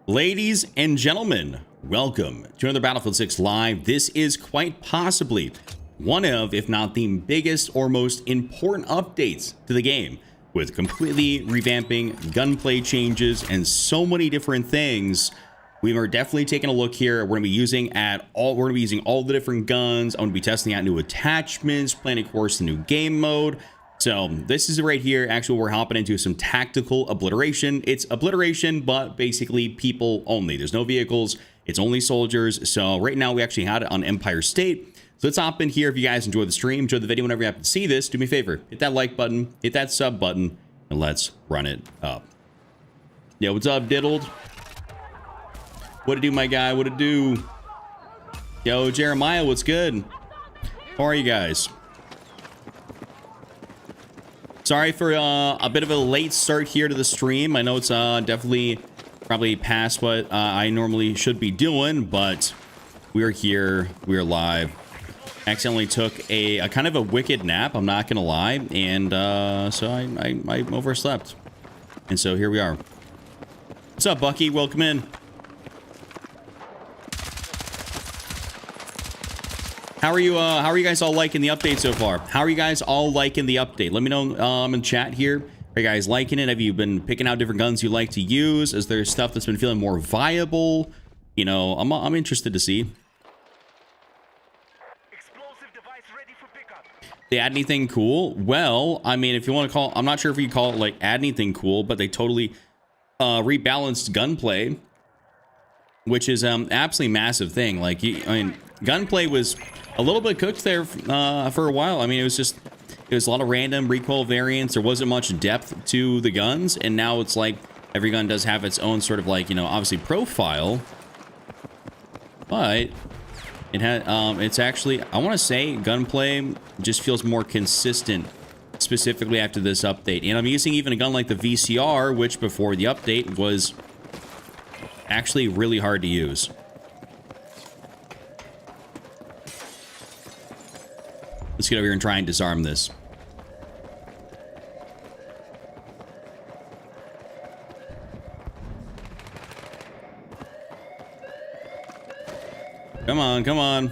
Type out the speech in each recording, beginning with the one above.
Ladies and gentlemen, welcome to another Battlefield 6 Live. This is quite possibly one of, if not the biggest or most important updates to the game, with completely revamping gunplay changes and so many different things. We are definitely taking a look here. We're going to be using all the different guns. I'm going to be testing out new attachments, planning, of course, the new game mode. So this is right here. Actually, we're hopping into some tactical obliteration. It's obliteration, but basically people only. There's no vehicles. It's only soldiers. So right now we actually had it on Empire State. So let's hop in here. If you guys enjoy the stream, enjoy the video, whenever you happen to see this, do me a favor, hit that like button, hit that sub button, and let's run it up. Yo, what's up, Diddled? What it do, my guy? What it do? Yo, Jeremiah, what's good? How are you guys? Sorry for a bit of a late start here to the stream. I know it's definitely probably past what I normally should be doing, but we're here. We're live. Accidentally took a kind of a wicked nap, I'm not gonna lie, and so I overslept. And so here we are. What's up, Bucky? Welcome in. How are you guys all liking the update so far? How are you guys all liking the update? Let me know in chat here. Are you guys liking it? Have you been picking out different guns you like to use? Is there stuff that's been feeling more viable? You know, I'm interested to see. Explosive device ready for pickup. They add anything cool? Well, I mean, if you want to call, I'm not sure if you call it like add anything cool, but they totally rebalanced gunplay, which is absolutely massive thing. Like, I mean, gunplay was a little bit cooked there for a while. I mean, it was a lot of random recoil variants. There wasn't much depth to the guns, and now it's like every gun does have its own sort of like, you know, obviously profile, but it had it's actually, I want to say gunplay just feels more consistent, specifically after this update. And I'm using even a gun like the VCR, which before the update was actually really hard to use. Let's get over here and try and disarm this. Come on, come on.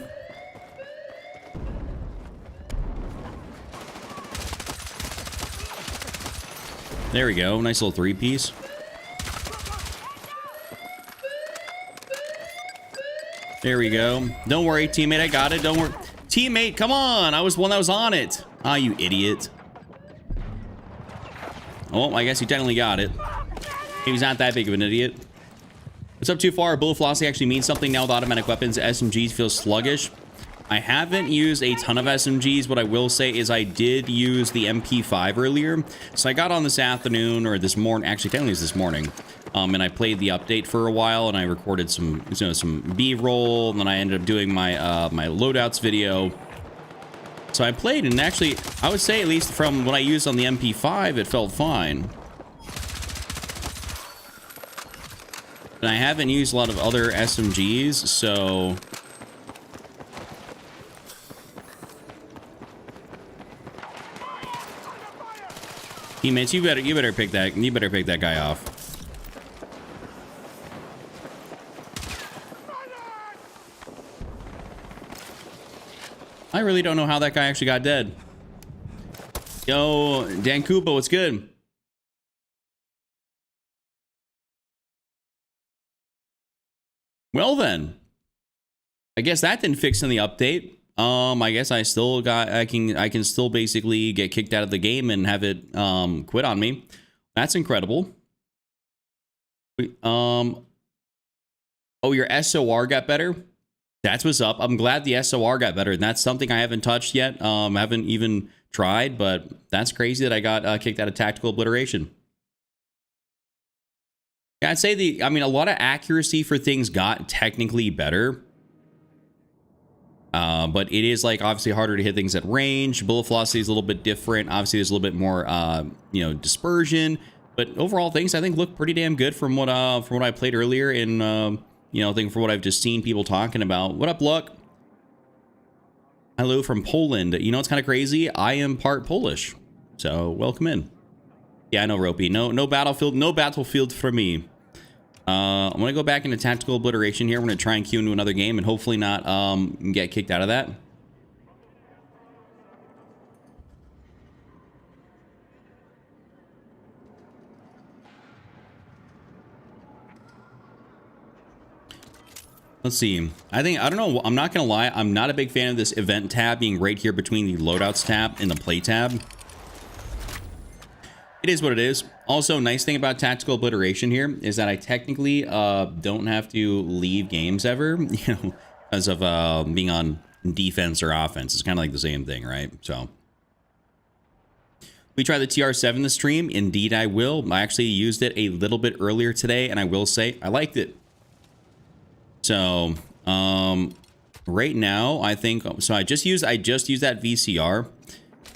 There we go. Nice little three-piece. There we go. Don't worry, teammate. I got it. Don't worry. Teammate, come on. I was the one that was on it. Ah, you idiot. Oh, I guess he technically got it. He's not that big of an idiot. What's up, Too Far? Bullet velocity actually means something now with automatic weapons. SMGs feel sluggish. I haven't used a ton of SMGs. What I will say is I did use the MP5 earlier. So I got on this afternoon, or this morning. Actually, technically it's this morning. And I played the update for a while, and I recorded some, you know, some B-roll, and then I ended up doing my my loadouts video. So I played, and actually, I would say at least from what I used on the MP5, it felt fine. And I haven't used a lot of other SMGs, so teammates, you better pick that guy off. I really don't know how that guy actually got dead. Yo, Dan Koopa, what's good? Well then, I guess that didn't fix in the update. I guess I still got, I can still basically get kicked out of the game and have it quit on me. That's incredible. Oh, your SOR got better? That's what's up. I'm glad the SOR got better, and that's something I haven't touched yet. Haven't even tried, but that's crazy that I got kicked out of tactical obliteration. Yeah, I'd say I mean, a lot of accuracy for things got technically better. But it is like obviously harder to hit things at range. Bullet velocity is a little bit different. Obviously, there's a little bit more, you know, dispersion. But overall, things I think look pretty damn good from what I played earlier. And you know, I think from what I've just seen people talking about. What up, Luck? Hello from Poland. You know, it's kind of crazy. I am part Polish, so welcome in. Yeah, I know, Ropey. No battlefield for me. I'm gonna go back into tactical obliteration here. I'm gonna try and queue into another game and hopefully not get kicked out of that. Let's see. I don't know. I'm not going to lie. I'm not a big fan of this event tab being right here between the loadouts tab and the play tab. It is what it is. Also, nice thing about tactical obliteration here is that I technically don't have to leave games ever, you know, because of being on defense or offense. It's kind of like the same thing, right? So we try the TR7 this stream. Indeed, I will. I actually used it a little bit earlier today, and I will say I liked it. So, right now, I think, so I just used that VCR.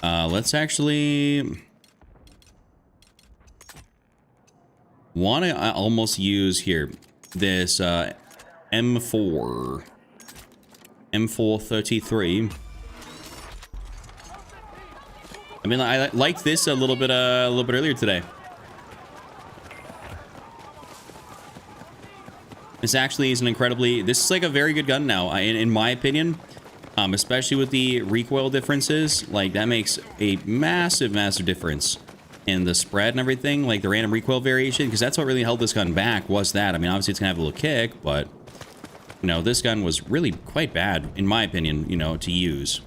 Let's actually, want to almost use here, this, M433. I mean, I liked this a little bit earlier today. This actually is this is like a very good gun now, in my opinion, especially with the recoil differences. Like, that makes a massive difference in the spread and everything, like the random recoil variation, because that's what really held this gun back, was that. I mean, obviously it's gonna have a little kick, but, you know, this gun was really quite bad, in my opinion, you know, to use.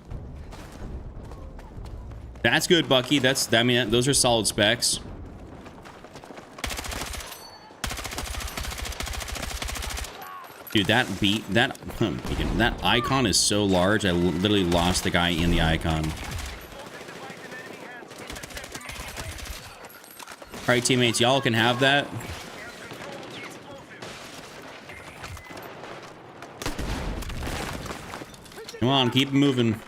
That's good, Bucky. I mean, those are solid specs. Dude, that icon is so large, I literally lost the guy in the icon. All right, teammates, y'all can have that. Come on, keep moving.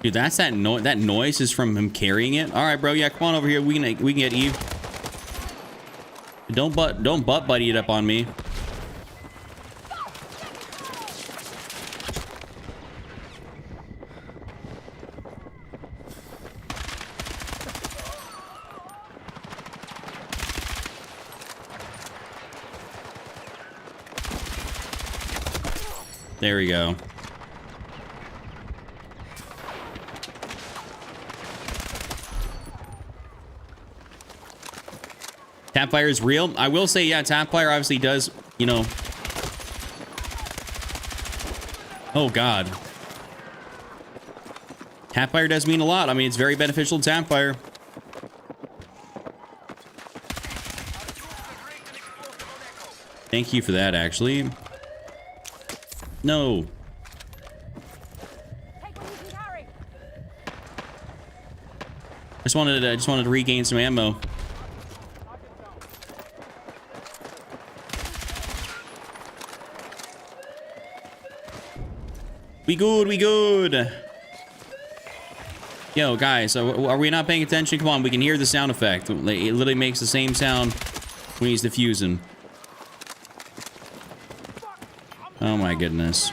Dude, that's that noise is from him carrying it. All right, bro. Yeah, come on over here. We can get Eve. Don't butt buddy it up on me. There we go. Tapfire is real. I will say, yeah, Tapfire obviously does, you know. Oh, God. Tapfire does mean a lot. I mean, it's very beneficial to Tapfire. Thank you for that, actually. No. I just wanted to regain some ammo. We good. Yo, guys, are we not paying attention? Come on, we can hear the sound effect. It literally makes the same sound when he's defusing. Oh my goodness.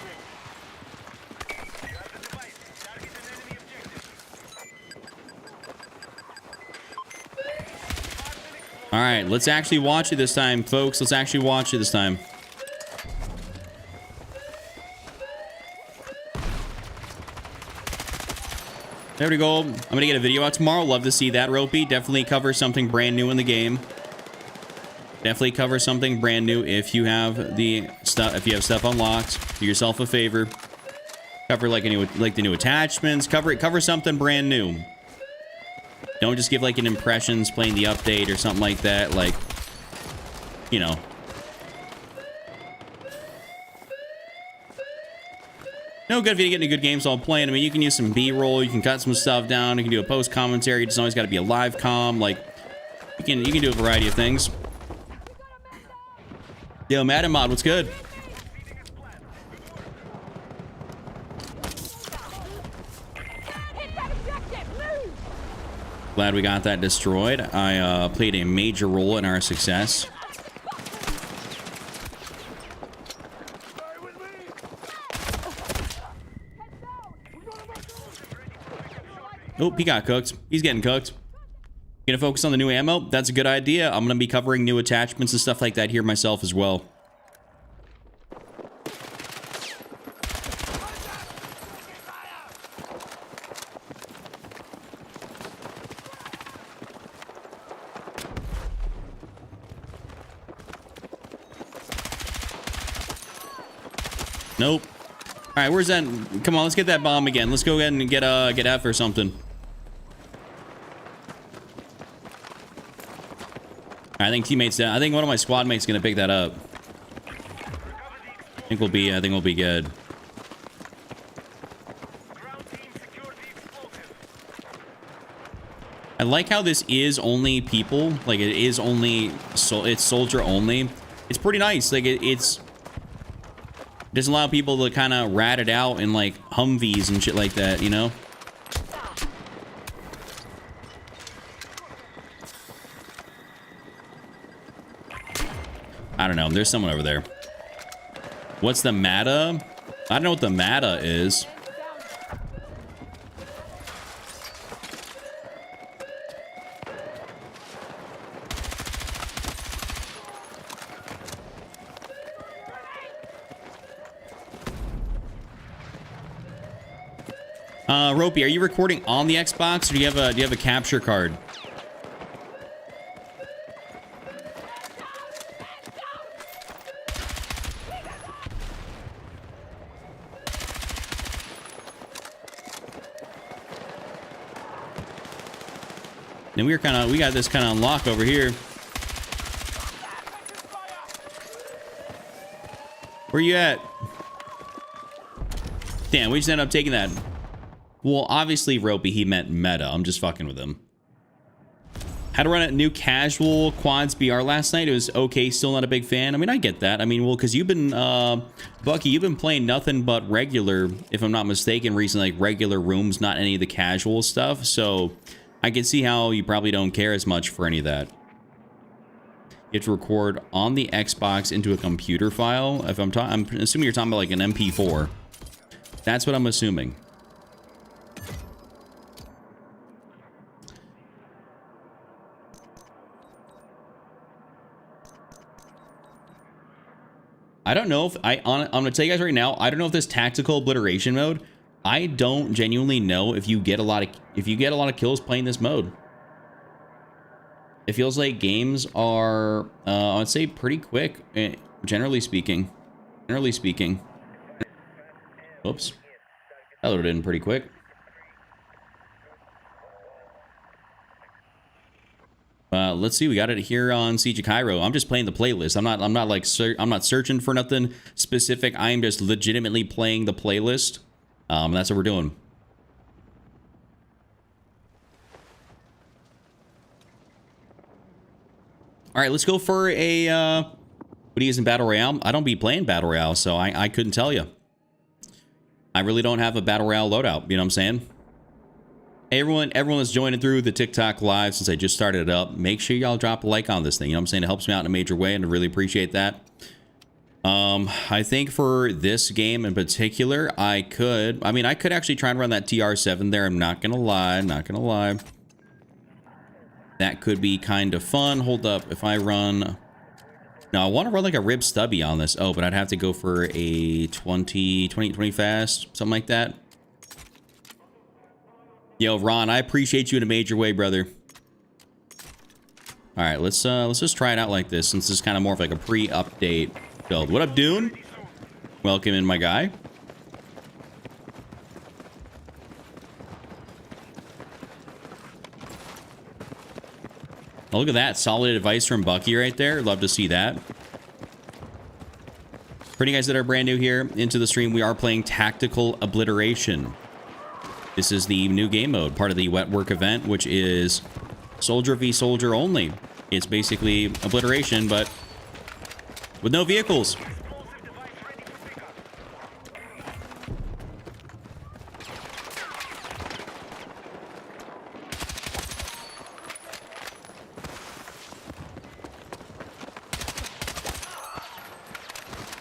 All right, let's actually watch it this time, folks. Let's actually watch it this time. There we go. I'm gonna get a video out tomorrow. Love to see that, Ropey. Definitely cover something brand new in the game. Definitely cover something brand new if you have the stuff. If you have stuff unlocked, do yourself a favor. Cover like the new attachments. Cover something brand new. Don't just give like an impressions playing the update or something like that. Like, you know. No good if you get any good games while playing. I mean, you can use some B-roll, you can cut some stuff down, you can do a post commentary. It doesn't always got to be a live comm. Like, you can do a variety of things. Yo, Madden Mod, what's good? Glad we got that destroyed. I played a major role in our success. Oh, he got cooked. He's getting cooked. Gonna focus on the new ammo. That's a good idea. I'm gonna be covering new attachments and stuff like that here myself as well. Nope. All right, where's that? Come on, let's get that bomb again. Let's go ahead and get F or something. I think teammates. I think one of my squad mates is gonna pick that up. I think we'll be good. I like how this is only people. Like it is only it's soldier only. It's pretty nice. Like it doesn't allow people to kind of rat it out in like Humvees and shit like that, you know? I don't know. There's someone over there. What's the meta? I don't know what the meta is. Ropey, are you recording on the Xbox, or do you have a capture card? And we got this kind of unlocked over here. Where you at? Damn, we just ended up taking that. Well, obviously, Ropey, he meant meta. I'm just fucking with him. Had to run a new casual quads BR last night. It was okay. Still not a big fan. I mean, I get that. I mean, well, because you've been, Bucky, you've been playing nothing but regular, if I'm not mistaken, recently, like regular rooms, not any of the casual stuff. So I can see how you probably don't care as much for any of that. You have to record on the Xbox into a computer file. If I'm assuming you're talking about like an MP4. That's what I'm assuming. I don't know if I'm gonna tell you guys right now, I don't know if this tactical obliteration mode, I don't genuinely know if you get a lot of kills playing this mode. It feels like games are I'd say pretty quick, generally speaking. Oops. That loaded in pretty quick. Let's see. We got it here on Siege of Cairo. I'm just playing the playlist. I'm not searching for nothing specific. I am just legitimately playing the playlist. That's what we're doing. All right, let's go for a what do you use in Battle Royale? I don't be playing Battle Royale, so I couldn't tell you. I really don't have a Battle Royale loadout, you know what I'm saying? Hey, everyone is joining through the TikTok live since I just started it up. Make sure y'all drop a like on this thing, you know what I'm saying? It helps me out in a major way, and I really appreciate that. I think for this game in particular, I could actually try and run that TR7 there. I'm not gonna lie. That could be kind of fun. Hold up, if I run... No, I want to run like a rib stubby on this. Oh, but I'd have to go for a 20 fast, something like that. Yo, Ron, I appreciate you in a major way, brother. All right, let's just try it out like this, since this is kind of more of like a pre-update build. What up, Dune? Welcome in, my guy. Oh, look at that. Solid advice from Bucky right there. Love to see that. For you guys that are brand new here into the stream, we are playing Tactical Obliteration. This is the new game mode, part of the Wet Work event, which is soldier v soldier only. It's basically obliteration, but with no vehicles.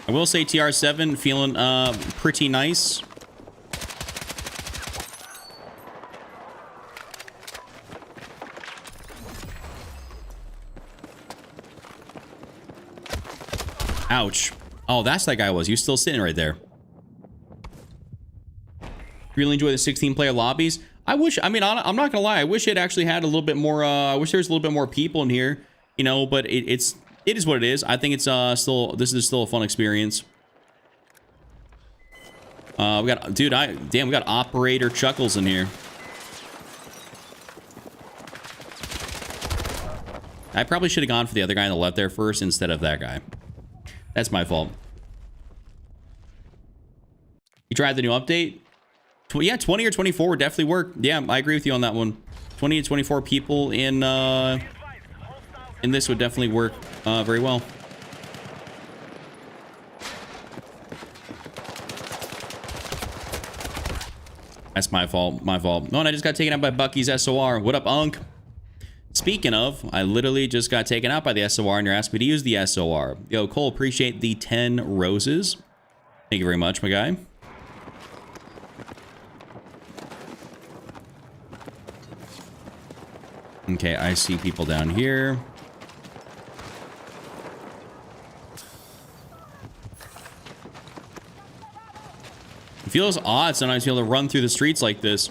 I will say TR7 feeling pretty nice. Ouch. Oh, that's that guy was. He was still sitting right there. Really enjoy the 16-player lobbies. I wish, I mean, I'm not gonna lie. I wish it actually had a little bit more, I wish there was a little bit more people in here, you know, but it is what it is. I think it's this is still a fun experience. We got, dude, damn, we got Operator Chuckles in here. I probably should have gone for the other guy on the left there first instead of that guy. That's my fault. You tried the new update? Yeah, 20 or 24 would definitely work. Yeah, I agree with you on that one. 20 to 24 people in this would definitely work very well. That's my fault. My fault. No, and I just got taken out by Bucky's SOR. What up, Unk? Speaking of, I literally just got taken out by the SOR and you're asking me to use the SOR. Yo, Cole, appreciate the 10 roses. Thank you very much, my guy. Okay, I see people down here. It feels odd sometimes to be able to run through the streets like this.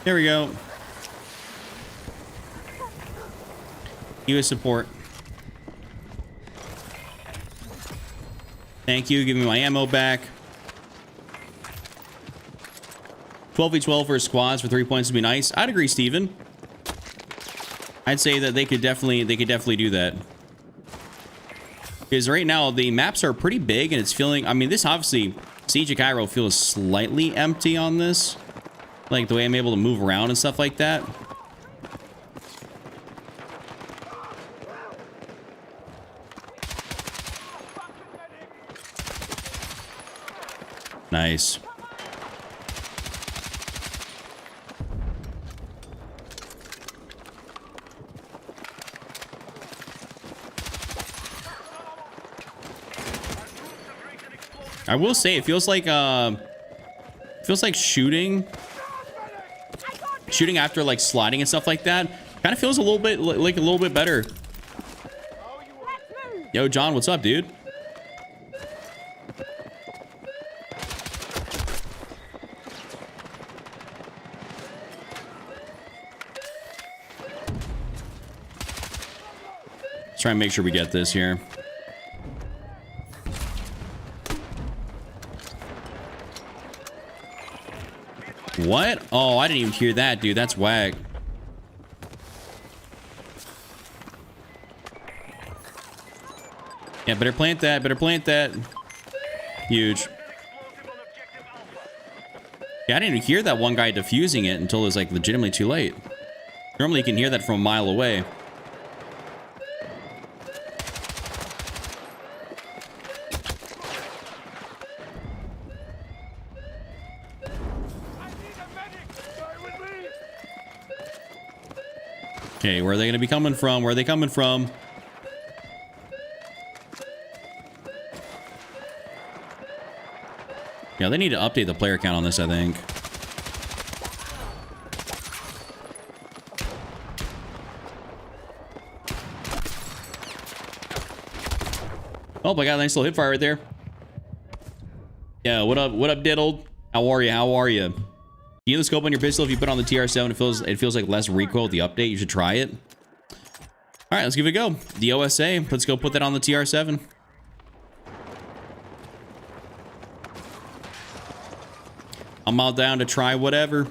There we go. US support. Thank you. Give me my ammo back. 12v12 for squads for 3 points would be nice. I'd agree, Steven. I'd say that they could definitely do that. Because right now the maps are pretty big and it's feeling, I mean, this obviously Siege of Cairo feels slightly empty on this. Like the way I'm able to move around and stuff like that. Nice. I will say it feels like shooting after like sliding and stuff like that kind of feels a little bit better. Yo, John, what's up, dude? Let's try and make sure we get this here. What? Oh, I didn't even hear that, dude. That's whack. Yeah, better plant that. Better plant that. Huge. Yeah, I didn't even hear that one guy defusing it until it was like legitimately too late. Normally you can hear that from a mile away. Okay, where are they going to be coming from? Where are they coming from? Yeah, they need to update the player count on this, I think. Oh, I got a nice little hip fire right there. Yeah, what up, diddled? How are you? How are you? You know the scope on your pistol, if you put on the TR7, it feels like less recoil with the update. You should try it. All right, let's give it a go. The OSA, let's go put that on the TR7. I'm all down to try whatever.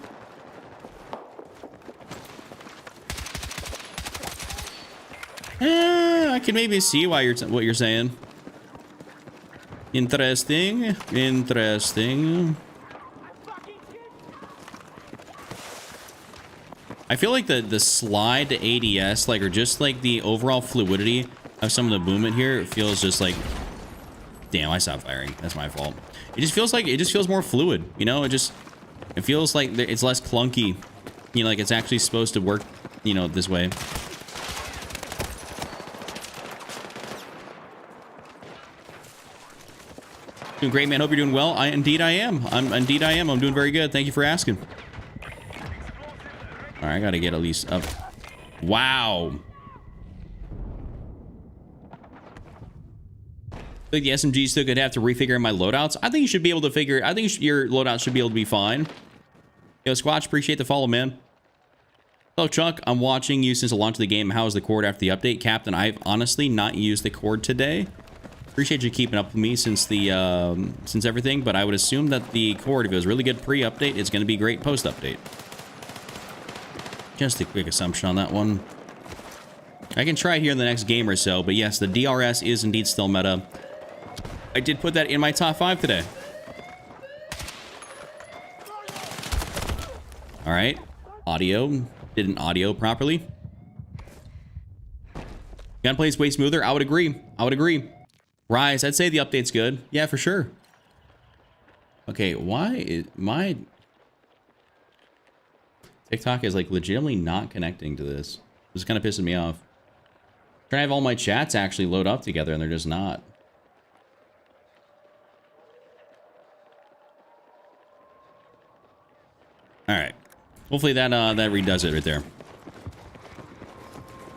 I can maybe see why what you're saying. Interesting. Interesting. I feel like the slide to ADS, like, or just like the overall fluidity of some of the movement here, it feels just like, damn, I stopped firing. That's my fault. It just feels more fluid, you know? It feels like it's less clunky, you know, like it's actually supposed to work, you know, this way. Doing great, man. Hope you're doing well. Indeed I am. I'm doing very good. Thank you for asking. All right, I gotta get at least up. Wow. I think the SMG still could have to refigure my loadouts. I think you should be able to figure. I think your loadout should be able to be fine. Yo, Squatch, appreciate the follow, man. Hello, Chuck. I'm watching you since the launch of the game. How is the cord after the update? Captain, I've honestly not used the cord today. Appreciate you keeping up with me since the since everything, but I would assume that the cord, if it was really good pre-update, it's going to be great post-update. Just a quick assumption on that one. I can try it here in the next game or so, but yes, the DRS is indeed still meta. I did put that in my top 5 today. All right, audio. Didn't audio properly. Gunplay's way smoother. I would agree. I would agree. Rise, I'd say the update's good. Yeah, for sure. Okay, why is my TikTok is like legitimately not connecting to this? This is kind of pissing me off. I'm trying to have all my chats actually load up together and they're just not. All right. Hopefully that that redoes it right there.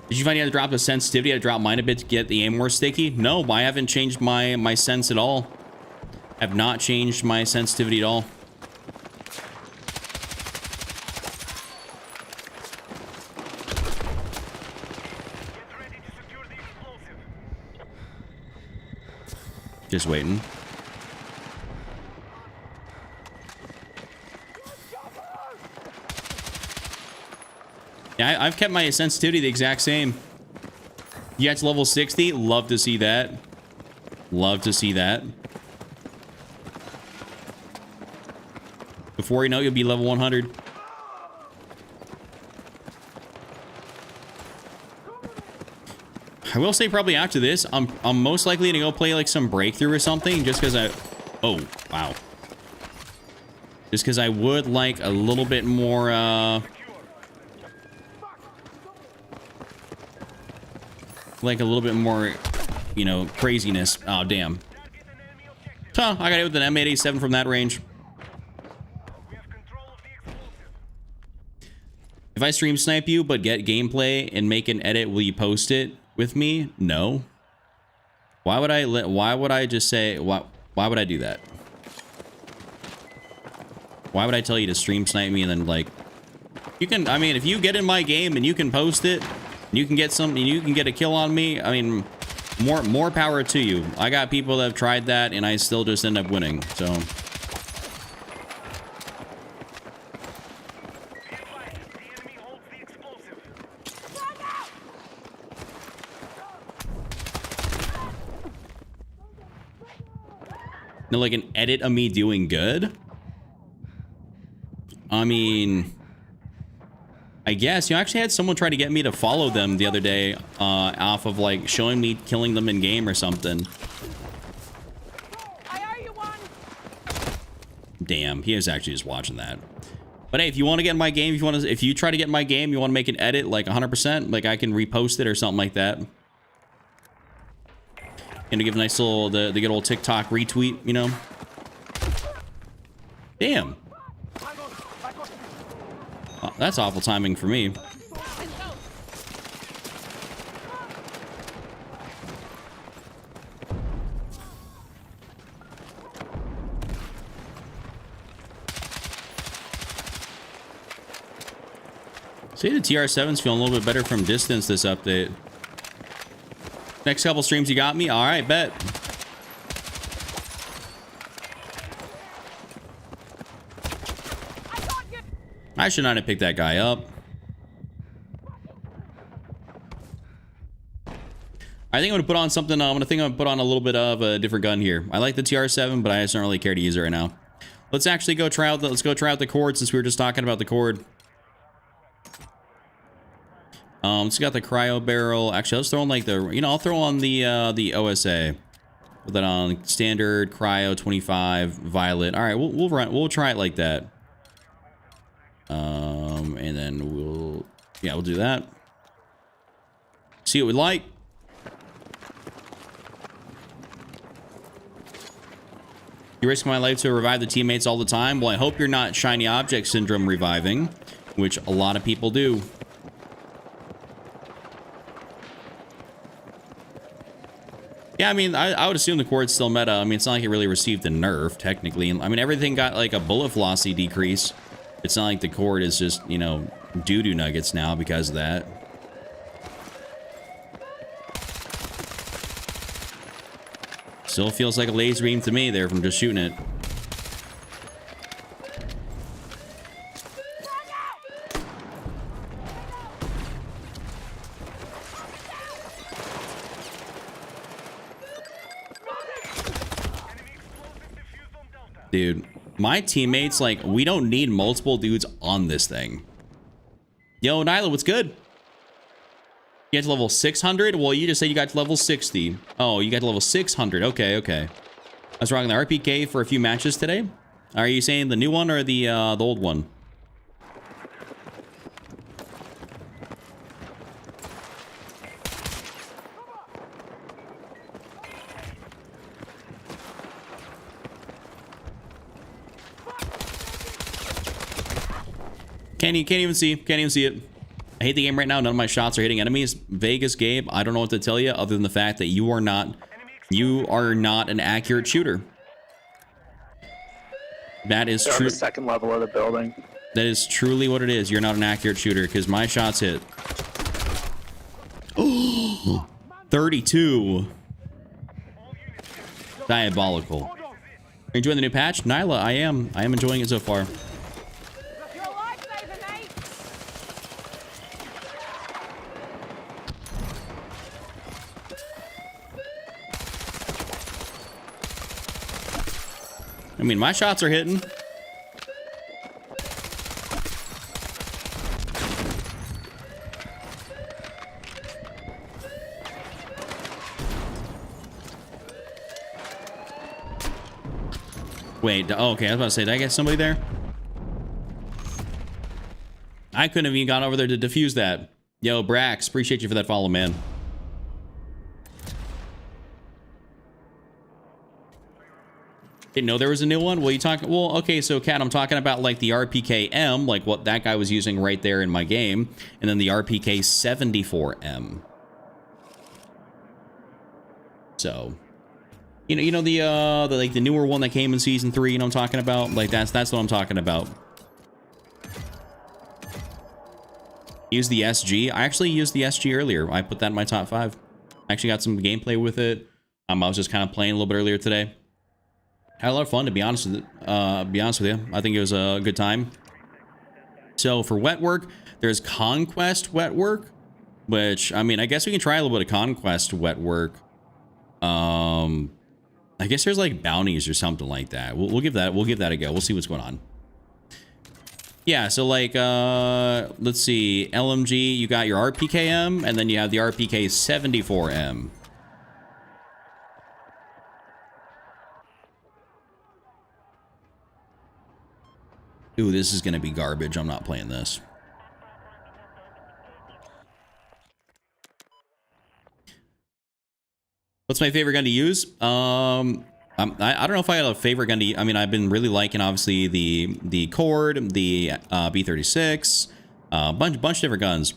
Did you find you had to drop the sensitivity? I had to drop mine a bit to get the aim more sticky? No, I haven't changed my sense at all. I have not changed my sensitivity at all. Get ready to secure the explosive. Just waiting. Yeah, I've kept my sensitivity the exact same. Yeah, it's level 60. Love to see that. Love to see that. Before you know it, you'll be level 100. I will say probably after this, I'm most likely to go play like some Breakthrough or something just because I... Oh, wow. Just because I would like a little bit more, like a little bit more, you know, craziness. Oh, damn. Huh, I got hit with an M8A7 from that range. We have control of the explosive. If I stream snipe you but get gameplay and make an edit, will you post it with me? No. Why would I just say why would I do that? Why would I tell you to stream snipe me and then like you can, I mean, if you get in my game and you can post it, you can get some, you can get a kill on me. I mean, more power to you. I got people that have tried that and I still just end up winning. So Be advised, the enemy holds the explosive. no, like an edit of me doing good. I mean, I guess, you know, I actually had someone try to get me to follow them the other day off of like showing me killing them in game or something. I owe you one. Damn, he was actually just watching that. But hey, if you want to get in my game, if you try to get in my game, you want to make an edit like 100%, like I can repost it or something like that. And to give a nice little, the good old TikTok retweet, you know. Damn. Oh, that's awful timing for me. See, the TR7's feeling a little bit better from distance this update. Next couple streams you got me? All right, bet. I should not have picked that guy up. I think I'm gonna put on something. I'm gonna put on a little bit of a different gun here. I like the TR7, but I just don't really care to use it right now. Let's actually go try out the cord since we were just talking about the cord. So got the cryo barrel. Actually, let's throw on like the, you know, I'll throw on the OSA. Put that on standard, cryo, 25, violet. All right, we'll try it like that. And then we'll do that. See what we like. You risk my life to revive the teammates all the time. Well, I hope you're not shiny object syndrome reviving, which a lot of people do. Yeah, I mean, I would assume the Quad's still meta. I mean, it's not like it really received a nerf, technically. I mean, everything got, like, a bullet velocity decrease. It's not like the Quad is just, you know, doo-doo nuggets now because of that. Still feels like a laser beam to me there from just shooting it. Dude, my teammates, like, we don't need multiple dudes on this thing. Yo, Nyla, what's good? You got to level 600? Well, you just said you got to level 60. Oh, you got to level 600. Okay, okay. I was rocking the RPK for a few matches today. Are you saying the new one or the old one? Can't even see. Can't even see it. I hate the game right now. None of my shots are hitting enemies. Vegas Gabe, I don't know what to tell you other than the fact that you are not an accurate shooter. That is true. The second level of the building. That is truly what it is. You're not an accurate shooter because my shots hit. Oh, 32. Diabolical. Are you enjoying the new patch? Nyla, I am. I am enjoying it so far. I mean, my shots are hitting. Wait, oh, okay, I was about to say, did I get somebody there? I couldn't have even gone over there to defuse that. Yo, Brax, appreciate you for that follow, man. Didn't know there was a new one. Well, you talking? Well, okay, so Kat, I'm talking about like the RPK-M, like what that guy was using right there in my game, and then the RPK-74M. So, you know the like the newer one that came in season 3. You know what I'm talking about? Like that's what I'm talking about. Use the SG. I actually used the SG earlier. I put that in my top 5. I actually got some gameplay with it. I was just kind of playing a little bit earlier today. Had a lot of fun, to be honest with you. I think it was a good time. So for wet work, there's Conquest wet work, which, I mean, I guess we can try a little bit of Conquest wet work. I guess there's like bounties or something like that. We'll give that a go. We'll see what's going on. Yeah, so like, let's see, LMG, you got your RPKM, and then you have the RPK-74M. Ooh, this is going to be garbage. I'm not playing this. What's my favorite gun to use? I don't know if I had a favorite gun to use. I mean, I've been really liking, obviously, the Cord, the B36, bunch of different guns.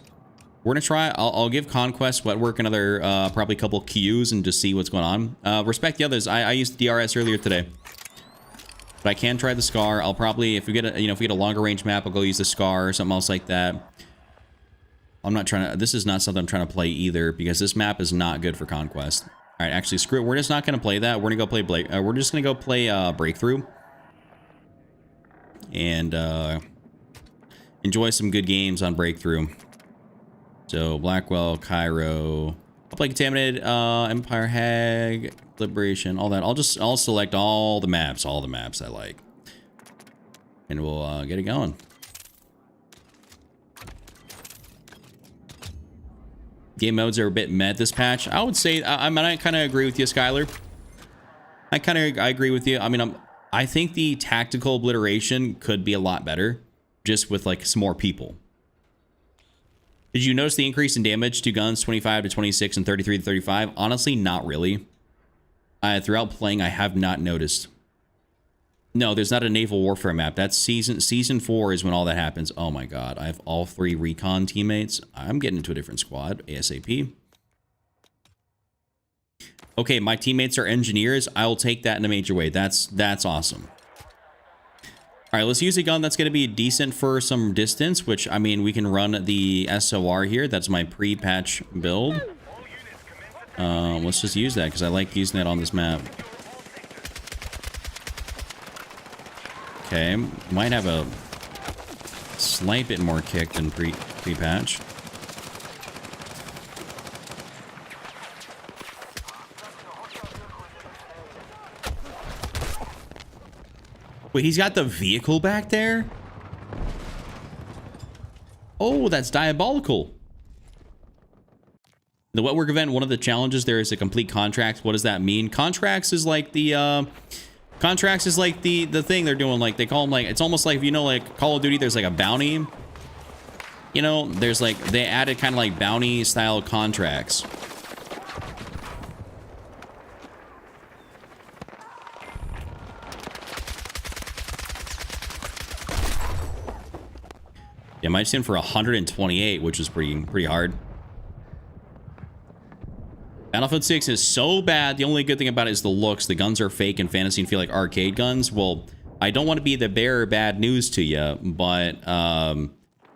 We're going to try. I'll give Conquest wet work another probably a couple Qs and just see what's going on. Respect the others. I used DRS earlier today. But I can try the Scar. I'll probably, if we get a longer range map, I'll go use the Scar or something else like that. I'm not trying to, this is not something I'm trying to play either, because this map is not good for Conquest. All right, actually, screw it. We're just not going to play that. We're going to go play we're just going to go play Breakthrough. And enjoy some good games on Breakthrough. So, Blackwell, Cairo. I'll play Contaminated, Empire, Hag, Liberation, all that. I'll select all the maps I like. And we'll get it going. Game modes are a bit meh this patch. I would say, I kind of agree with you, Skylar. I agree with you. I mean, I think the tactical obliteration could be a lot better, just with like some more people. Did you notice the increase in damage to guns 25 to 26 and 33 to 35? Honestly, not really. Throughout playing, I have not noticed. No, there's not a naval warfare map. That's season 4 is when all that happens. Oh my god, I have all 3 recon teammates. I'm getting into a different squad ASAP. Okay, my teammates are engineers. I'll take that in a major way. That's awesome. All right, let's use a gun that's going to be decent for some distance, which, I mean, we can run the SOR here. That's my pre-patch build. Let's just use that because I like using that on this map. Okay, might have a slight bit more kick than pre-patch. Wait, he's got the vehicle back there? Oh, that's diabolical. The wet work event, one of the challenges there is a complete contract. What does that mean? Contracts is like the the thing they're doing. Like, they call them, like, it's almost like, you know, like Call of Duty, there's like a bounty. You know, there's like, they added kind of like bounty style contracts. Yeah, might stand for 128, which is pretty hard. Battlefield 6 is so bad. The only good thing about it is the looks. The guns are fake and fantasy and feel like arcade guns. Well, I don't want to be the bearer of bad news to you, but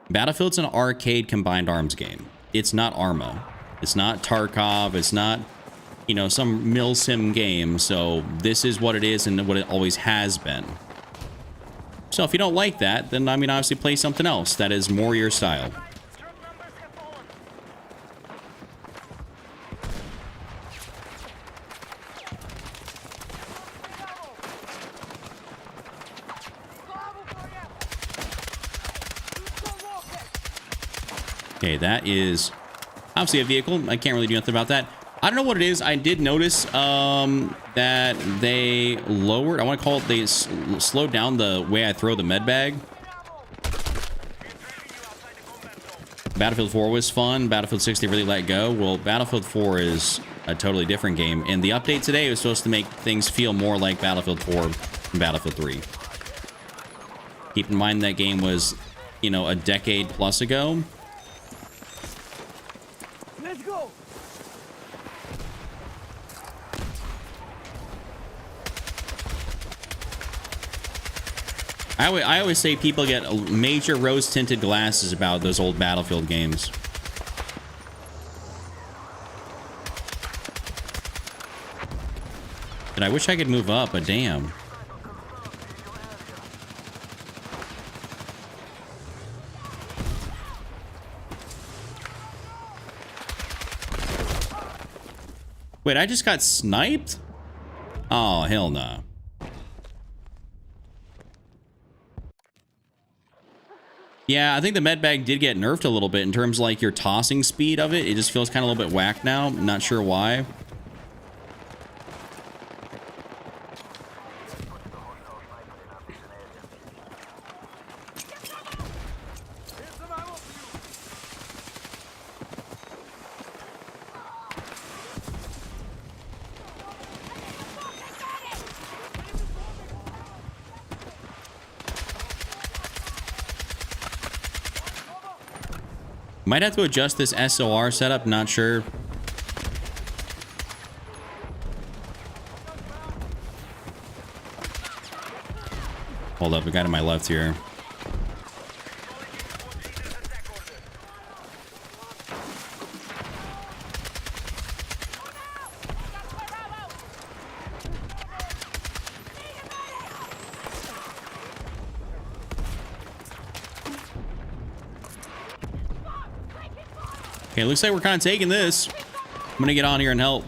Battlefield's an arcade combined arms game. It's not Arma. It's not Tarkov. It's not, you know, some milsim game. So this is what it is and what it always has been. So if you don't like that, then, I mean, obviously play something else that is more your style. Okay, that is obviously a vehicle. I can't really do nothing about that. I don't know what it is. I did notice that they lowered, I want to call it, they slowed down the way I throw the med bag. Battlefield 4 was fun. Battlefield 6, they really let go. Well, Battlefield 4 is a totally different game. And the update today was supposed to make things feel more like Battlefield 4 and Battlefield 3. Keep in mind that game was, you know, a decade plus ago. Let's go. I always say people get major rose-tinted glasses about those old Battlefield games. And I wish I could move up, but damn. Wait, I just got sniped? Oh, hell no. Yeah, I think the med bag did get nerfed a little bit in terms of like your tossing speed of it. It just feels kind of a little bit whack now. I'm not sure why. Might have to adjust this SOR setup, not sure. Hold up, we got to my left here. Okay, looks like we're kind of taking this. I'm gonna get on here and help.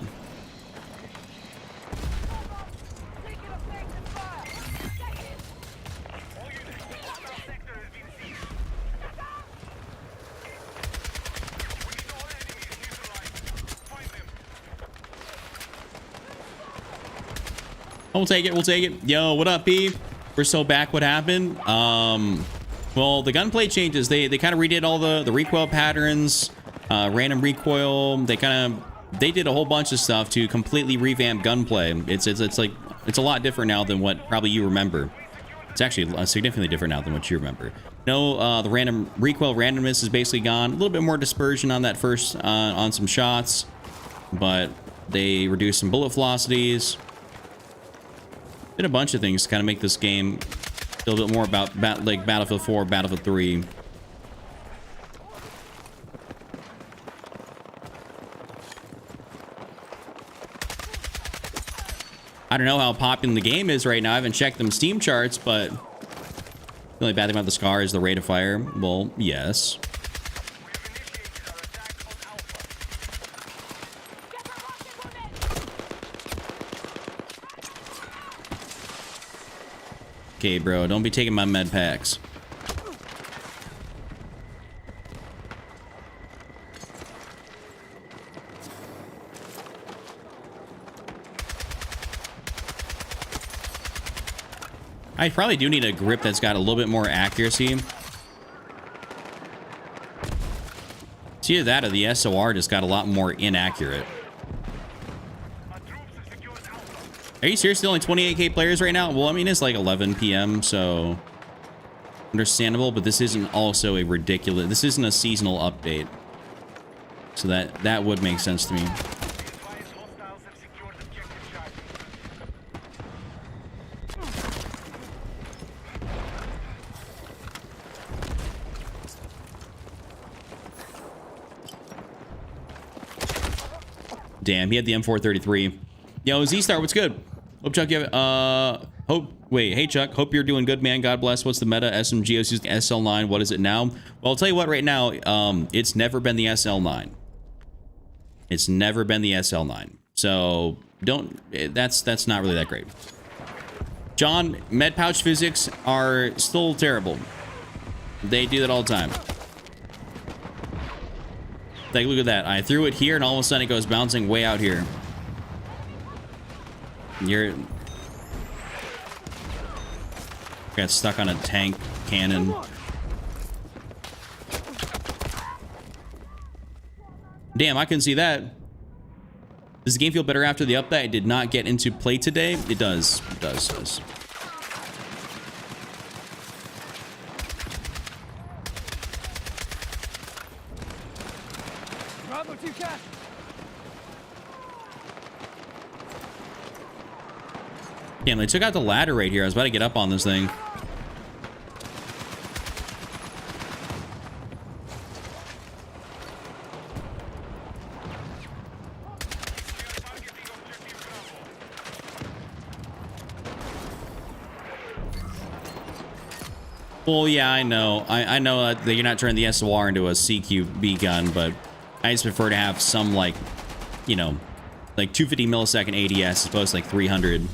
We'll take it, we'll take it. Yo, what up, P? We're so back. What happened? Well, the gunplay changes. They kind of redid all the recoil patterns. Random recoil. They did a whole bunch of stuff to completely revamp gunplay. It's like, it's a lot different now than what probably you remember. It's actually significantly different now than what you remember. No, the random recoil randomness is basically gone. A little bit more dispersion on that first, on some shots, but they reduced some bullet velocities. Did a bunch of things to kind of make this game feel a bit more about like Battlefield 4, Battlefield 3. I don't know how popular the game is right now. I haven't checked them Steam charts, but the only bad thing about the SCAR is the rate of fire. Well, yes. Okay, bro, don't be taking my med packs. I probably do need a grip that's got a little bit more accuracy. It's either that or the SOR just got a lot more inaccurate. Are you seriously only 28k players right now? Well, I mean, it's like 11 p.m., so understandable, but this isn't also a ridiculous... This isn't a seasonal update. So that would make sense to me. Damn, he had the M433. Yo, Z-Star, what's good? Hope Chuck, you have, hey Chuck, hope you're doing good, man. God bless. What's the meta? SMG is using SL9. What is it now? Well, I'll tell you what, right now, it's never been the SL9. It's never been the SL9. So that's not really that great. John, med pouch physics are still terrible. They do that all the time. Like, look at that. I threw it here, and all of a sudden it goes bouncing way out here. Got stuck on a tank cannon. Damn, I can see that. Does the game feel better after the update? I did not get into play today. It does. It does. Damn, they took out the ladder right here. I was about to get up on this thing. Well, yeah, I know. I know that you're not turning the SOR into a CQB gun, but I just prefer to have some, like, you know, like 250 millisecond ADS as opposed to like 300.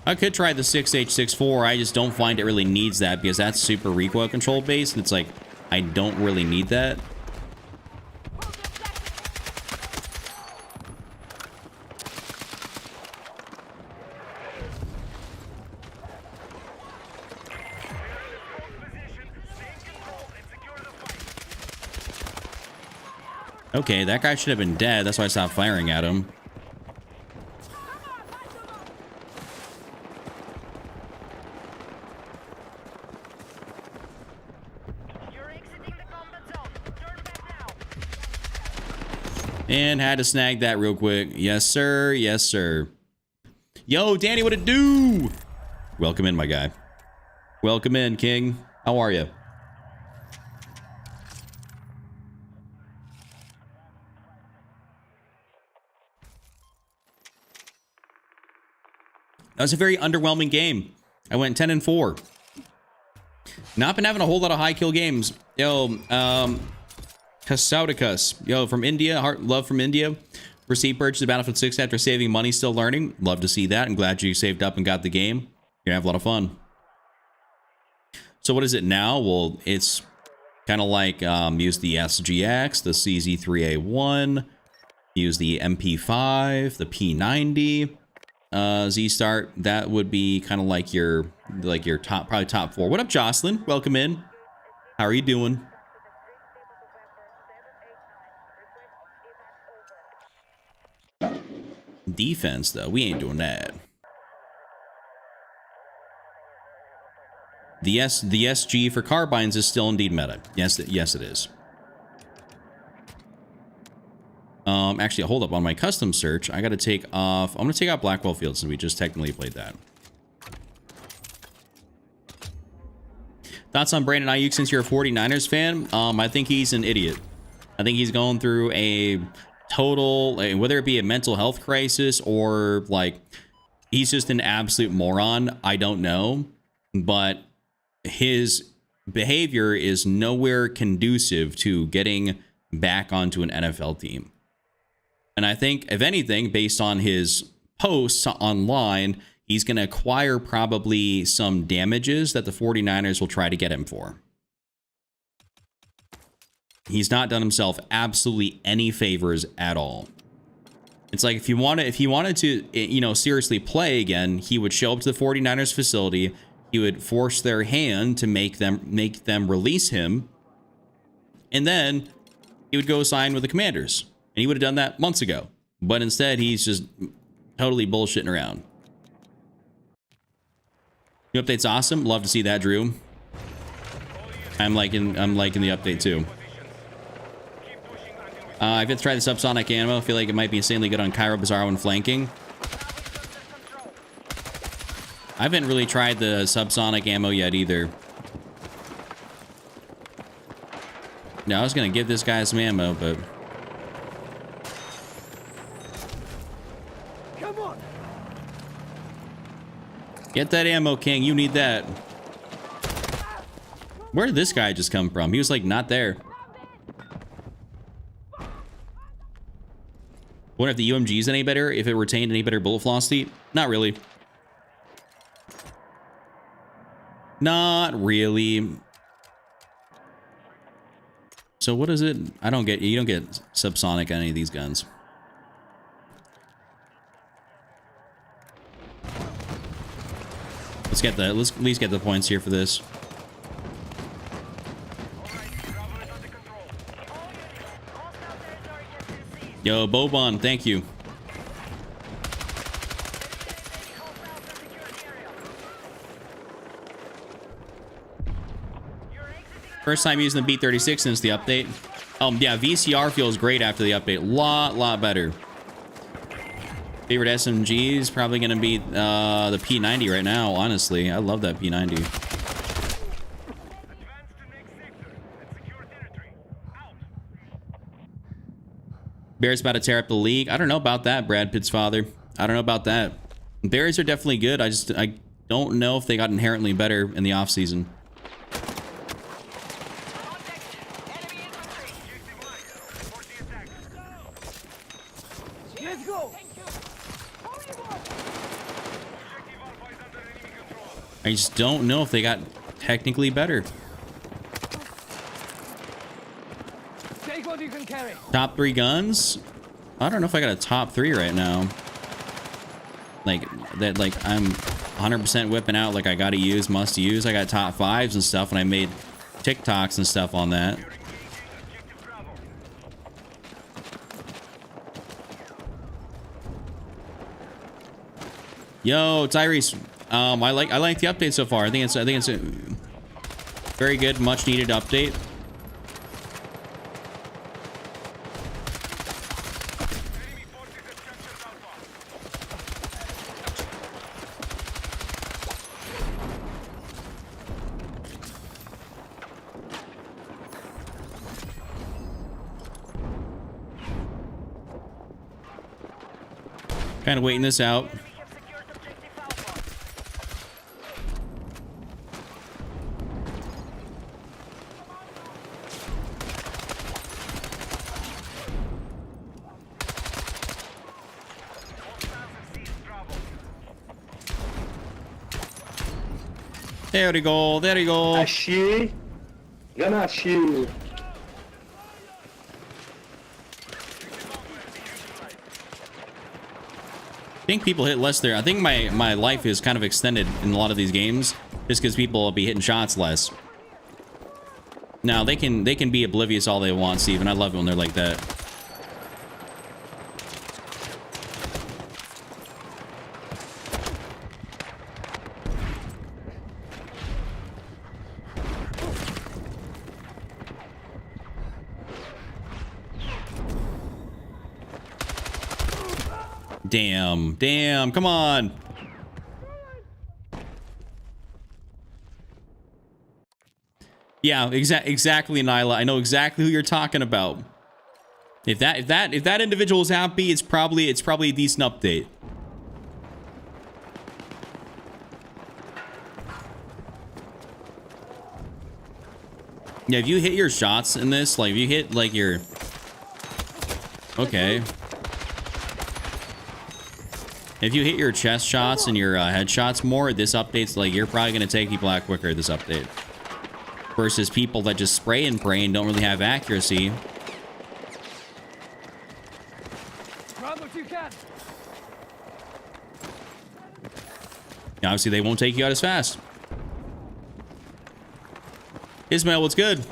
I could try the 6H64. I just don't find it really needs that because that's super recoil control based. And it's like, I don't really need that. Okay, that guy should have been dead. That's why I stopped firing at him. And had to snag that real quick. Yes, sir. Yes, sir. Yo, Danny, what it do? Welcome in, my guy. Welcome in, King. How are you? That was a very underwhelming game. I went 10-4. Not been having a whole lot of high kill games. Yo, Kasaudikus, yo, from India, heart love from India. Received purchase of Battlefield 6 after saving money, still learning. Love to see that. I'm glad you saved up and got the game. You're gonna have a lot of fun. So what is it now? Well, it's kind of like use the SGX, the CZ3A1, use the MP5, the P90, Z-Start. That would be kind of like your top, probably top 4. What up, Jocelyn? Welcome in. How are you doing? Defense, though, we ain't doing that. The SG for carbines is still indeed meta. Yes, yes, it is. Actually, hold up. On my custom search, I got to take off. I'm going to take out Blackwell Field since we just technically played that. Thoughts on Brandon Ayuk since you're a 49ers fan? I think he's an idiot. I think he's going through a total, whether it be a mental health crisis or like he's just an absolute moron. I don't know, but his behavior is nowhere conducive to getting back onto an NFL team. And I think, if anything, based on his posts online, he's going to acquire probably some damages that the 49ers will try to get him for. He's not done himself absolutely any favors at all. It's like if he wanted to, you know, seriously play again, he would show up to the 49ers facility. He would force their hand to make them release him. And then he would go sign with the Commanders. And he would have done that months ago. But instead, he's just totally bullshitting around. New update's awesome. Love to see that, Drew. I'm liking the update too. I've yet to try the subsonic ammo. I feel like it might be insanely good on Cairo Bizarro and flanking. I haven't really tried the subsonic ammo yet either. No, I was gonna give this guy some ammo, but Come on. get that ammo, King. You need that. Where did this guy just come from? He was like not there. Wonder if the UMG is any better, if it retained any better bullet velocity. Not really. Not really. So what is it? I don't get, you don't get subsonic on any of these guns. Let's at least get the points here for this. Yo, Bobon, thank you. First time using the B36 since the update. Yeah, VCR feels great after the update. Lot better. Favorite SMG is probably going to be the P90 right now, honestly. I love that P90. Bears about to tear up the league. I don't know about that, Brad Pitt's father. I don't know about that. Bears are definitely good. I don't know if they got inherently better in the offseason. Let's go. I just don't know if they got technically better. Take what you can carry. Top 3 guns? I don't know if I got a top 3 right now. Like that, like I'm 100% whipping out like I gotta use, must use. I got top 5s and stuff, and I made TikToks and stuff on that. Yo, Tyrese. I like the update so far. I think it's a very good, much needed update. Kind of waiting this out. There we go. There we go. Achei. Gonna achei. I think people hit less there. I think my life is kind of extended in a lot of these games just because people will be hitting shots less. Now they can be oblivious all they want, Steve, and I love it when they're like that. Damn, damn, come on. Yeah, exactly, Nyla. I know exactly who you're talking about. If that individual is happy, it's probably a decent update. Yeah, if you hit your shots in this, like if you hit like your... Okay. If you hit your chest shots and your headshots more, this update's like, you're probably going to take people out quicker, this update. Versus people that just spray and pray and don't really have accuracy. Grab what you can. Obviously, they won't take you out as fast. Ismail, what's good?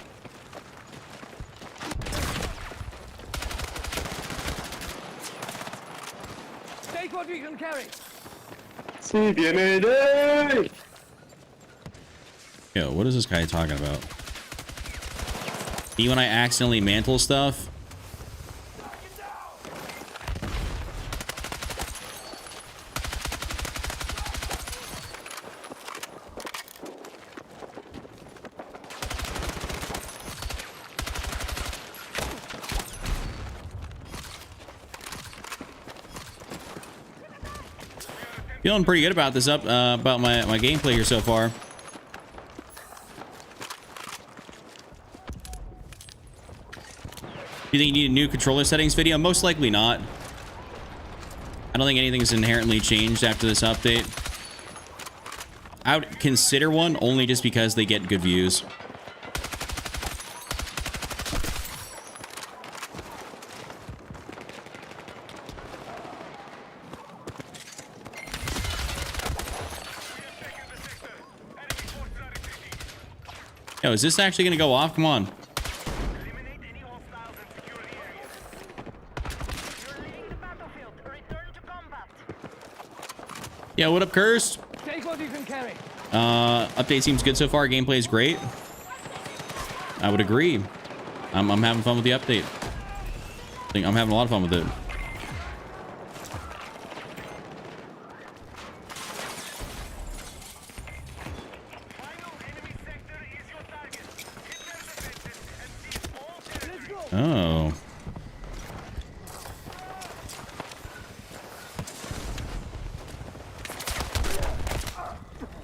Take what you can carry. Si viene de. Yo, what is this guy talking about? Me when I accidentally mantle stuff? Feeling pretty good about this about my gameplay here so far. Do you think you need a new controller settings video? Most likely not. I don't think anything's inherently changed after this update. I would consider one only just because they get good views. Yo, is this actually gonna go off? Come on. Eliminate any hostiles and secure the area. You're leaving the battlefield. Return to combat. Yeah, what up, Cursed? Take what you can carry. Update seems good so far. Gameplay is great. I would agree. I'm having fun with the update. I'm having a lot of fun with it. Final enemy sector is your target. Hit their defenses and seize all territory. Let's go. Oh.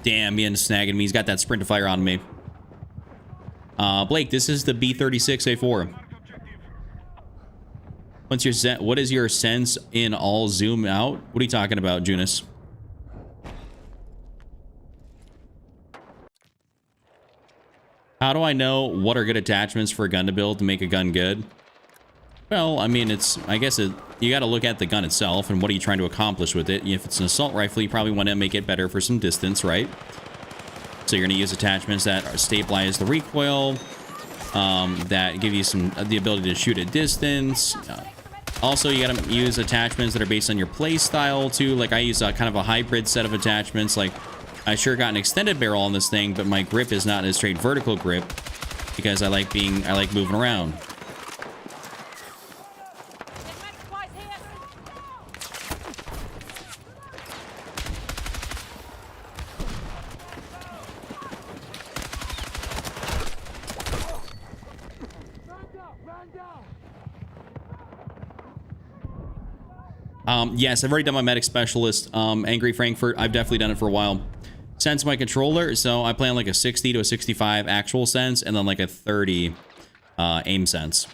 Damn, he snagging me. He's got that sprint to fire on me. Blake, this is the B36A4. What is your sense in all zoom out? What are you talking about, Junus? How do I know what are good attachments for a gun to build to make a gun good? Well, I mean, I guess you got to look at the gun itself and what are you trying to accomplish with it. If it's an assault rifle, you probably want to make it better for some distance, right? So you're going to use attachments that stabilize the recoil, that give you the ability to shoot at distance. Also, you got to use attachments that are based on your play style too. Like I use a kind of a hybrid set of attachments. Like I sure got an extended barrel on this thing, but my grip is not a straight vertical grip because I like moving around. Yes, I've already done my medic specialist. Angry Frankfurt, I've definitely done it for a while. Sense my controller, so I play on like a 60 to a 65 actual sense, and then like a 30 aim sense.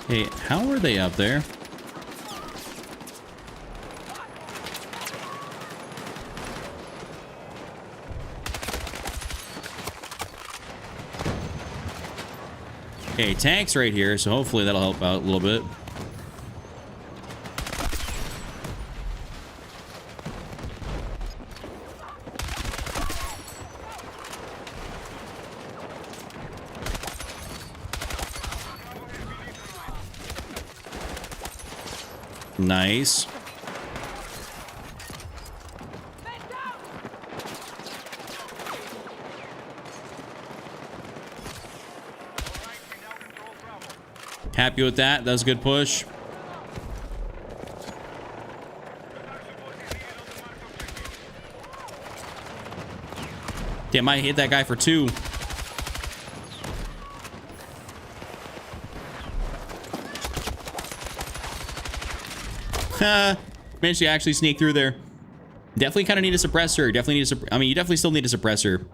Hey, how are they up there? Okay, tank's right here, so hopefully that'll help out a little bit. Nice. Happy with that. That was a good push. Damn, I hit that guy for 2. Managed to actually sneak through there. Definitely kind of need a suppressor. Definitely need a I mean, you definitely still need a suppressor.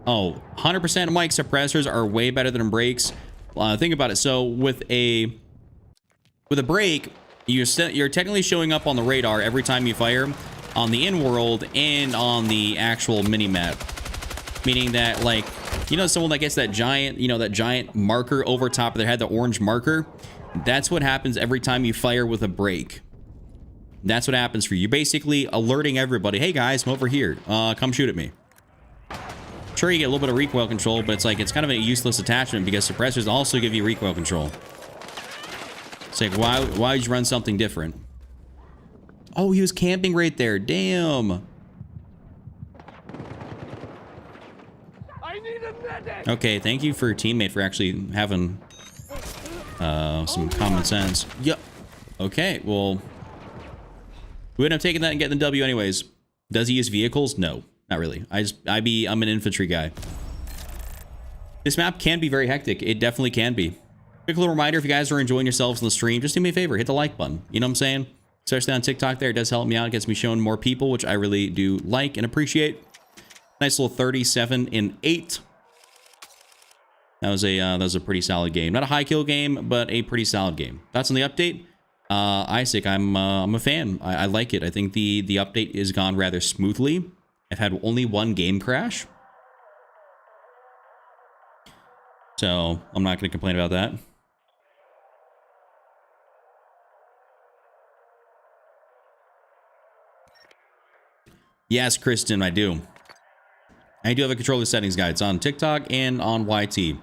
Oh, 100% of Mike's suppressors are way better than brakes. Think about it. So with a brake, you're technically showing up on the radar every time you fire on the in-world and on the actual mini-map. Meaning that, like, you know, someone that gets that giant, you know, that giant marker over top of their head, the orange marker. That's what happens every time you fire with a brake. That's what happens for you. You're basically alerting everybody, hey guys, I'm over here. Come shoot at me. Sure, you get a little bit of recoil control, but it's like, it's kind of a useless attachment because suppressors also give you recoil control. It's like, why would you run something different? Oh, he was camping right there. Damn. I need a medic. Okay, thank you for your teammate for actually having some common sense. Yep. Okay, well, we would have taken that and getting the W anyways. Does he use vehicles? No, not really. I'm an infantry guy. This map can be very hectic. It definitely can be. Quick little reminder, if you guys are enjoying yourselves on the stream, just do me a favor, hit the like button. You know what I'm saying? Especially on TikTok there, it does help me out. It gets me shown more people, which I really do like and appreciate. Nice little 37-8. That was a pretty solid game. Not a high kill game, but a pretty solid game. That's on the update. Isaac, I'm a fan. I like it. I think the update is gone rather smoothly. I've had only one game crash, so I'm not going to complain about that. Yes, Kristen, I do. I do have a controller settings guide. It's on TikTok and on YT.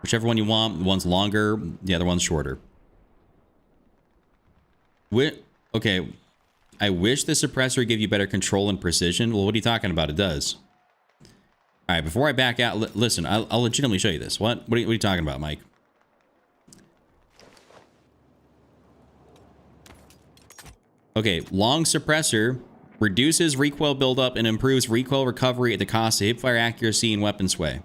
Whichever one you want. One's longer, the other one's shorter. Okay, I wish the suppressor would give you better control and precision. Well, what are you talking about? It does. All right, before I back out, listen, I'll legitimately show you this. What are you talking about, Mike? Okay, long suppressor reduces recoil buildup and improves recoil recovery at the cost of hipfire accuracy and weapon sway.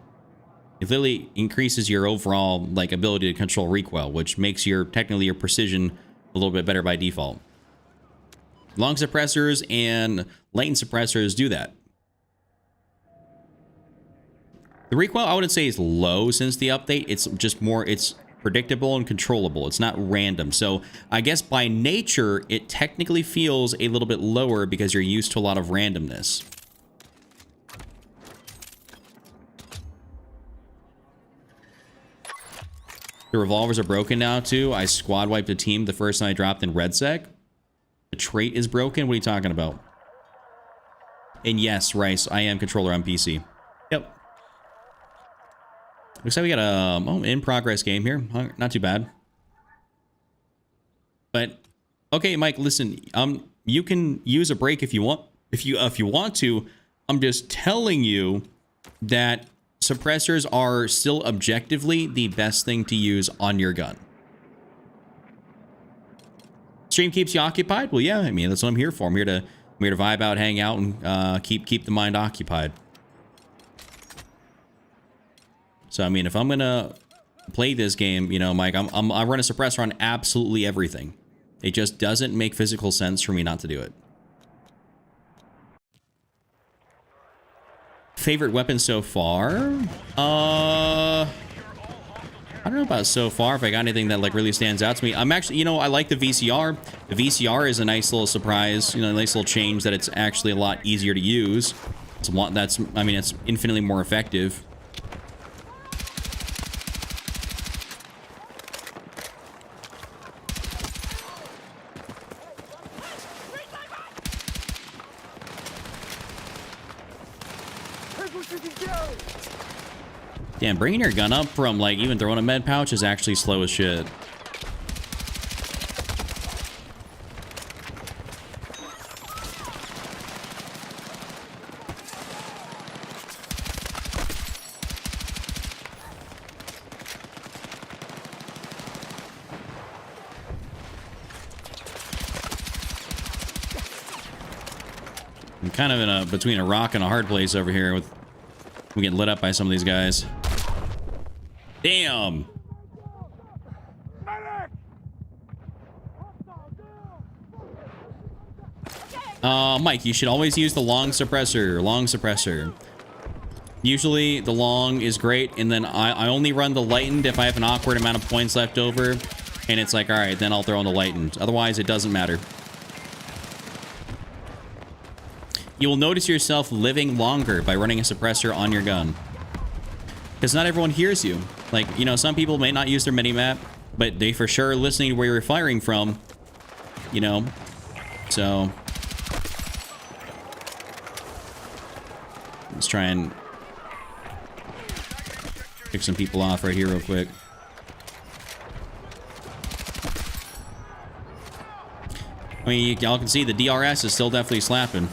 It literally increases your overall ability to control recoil, which makes technically your precision a little bit better by default. Long suppressors and lane suppressors do that. The recoil, I wouldn't say, is low since the update. It's just more, it's predictable and controllable. It's not random. So I guess by nature, it technically feels a little bit lower because you're used to a lot of randomness. The revolvers are broken now too. I squad wiped a team the first time I dropped in RedSec. The trait is broken. What are you talking about? And yes, Rice, I am controller on PC. Yep. Looks like we got a in progress game here. Not too bad. But okay, Mike, listen. You can use a break if you want. If you want to. I'm just telling you that suppressors are still objectively the best thing to use on your gun. Stream keeps you occupied? Well, yeah, I mean, that's what I'm here for. I'm here to vibe out, hang out, and keep the mind occupied. So, I mean, if I'm gonna play this game, you know, Mike, I run a suppressor on absolutely everything. It just doesn't make physical sense for me not to do it. Favorite weapon so far? I don't know about so far, if I got anything that really stands out to me. I'm actually, I like the VCR. The VCR is a nice little surprise, a nice little change that it's actually a lot easier to use. It's infinitely more effective. Damn, bringing your gun up from, even throwing a med pouch is actually slow as shit. I'm kind of in a between a rock and a hard place over here with we get lit up by some of these guys. Damn. Mike, you should always use the long suppressor. Long suppressor. Usually the long is great, and then I only run the lightened if I have an awkward amount of points left over, and it's like, all right, then I'll throw in the lightened. Otherwise, it doesn't matter. You will notice yourself living longer by running a suppressor on your gun. Because not everyone hears you. Like, you know, some people may not use their minimap, but they for sure are listening to where you're firing from. You know? So... let's try and pick some people off right here real quick. I mean, y'all can see the DRS is still definitely slapping.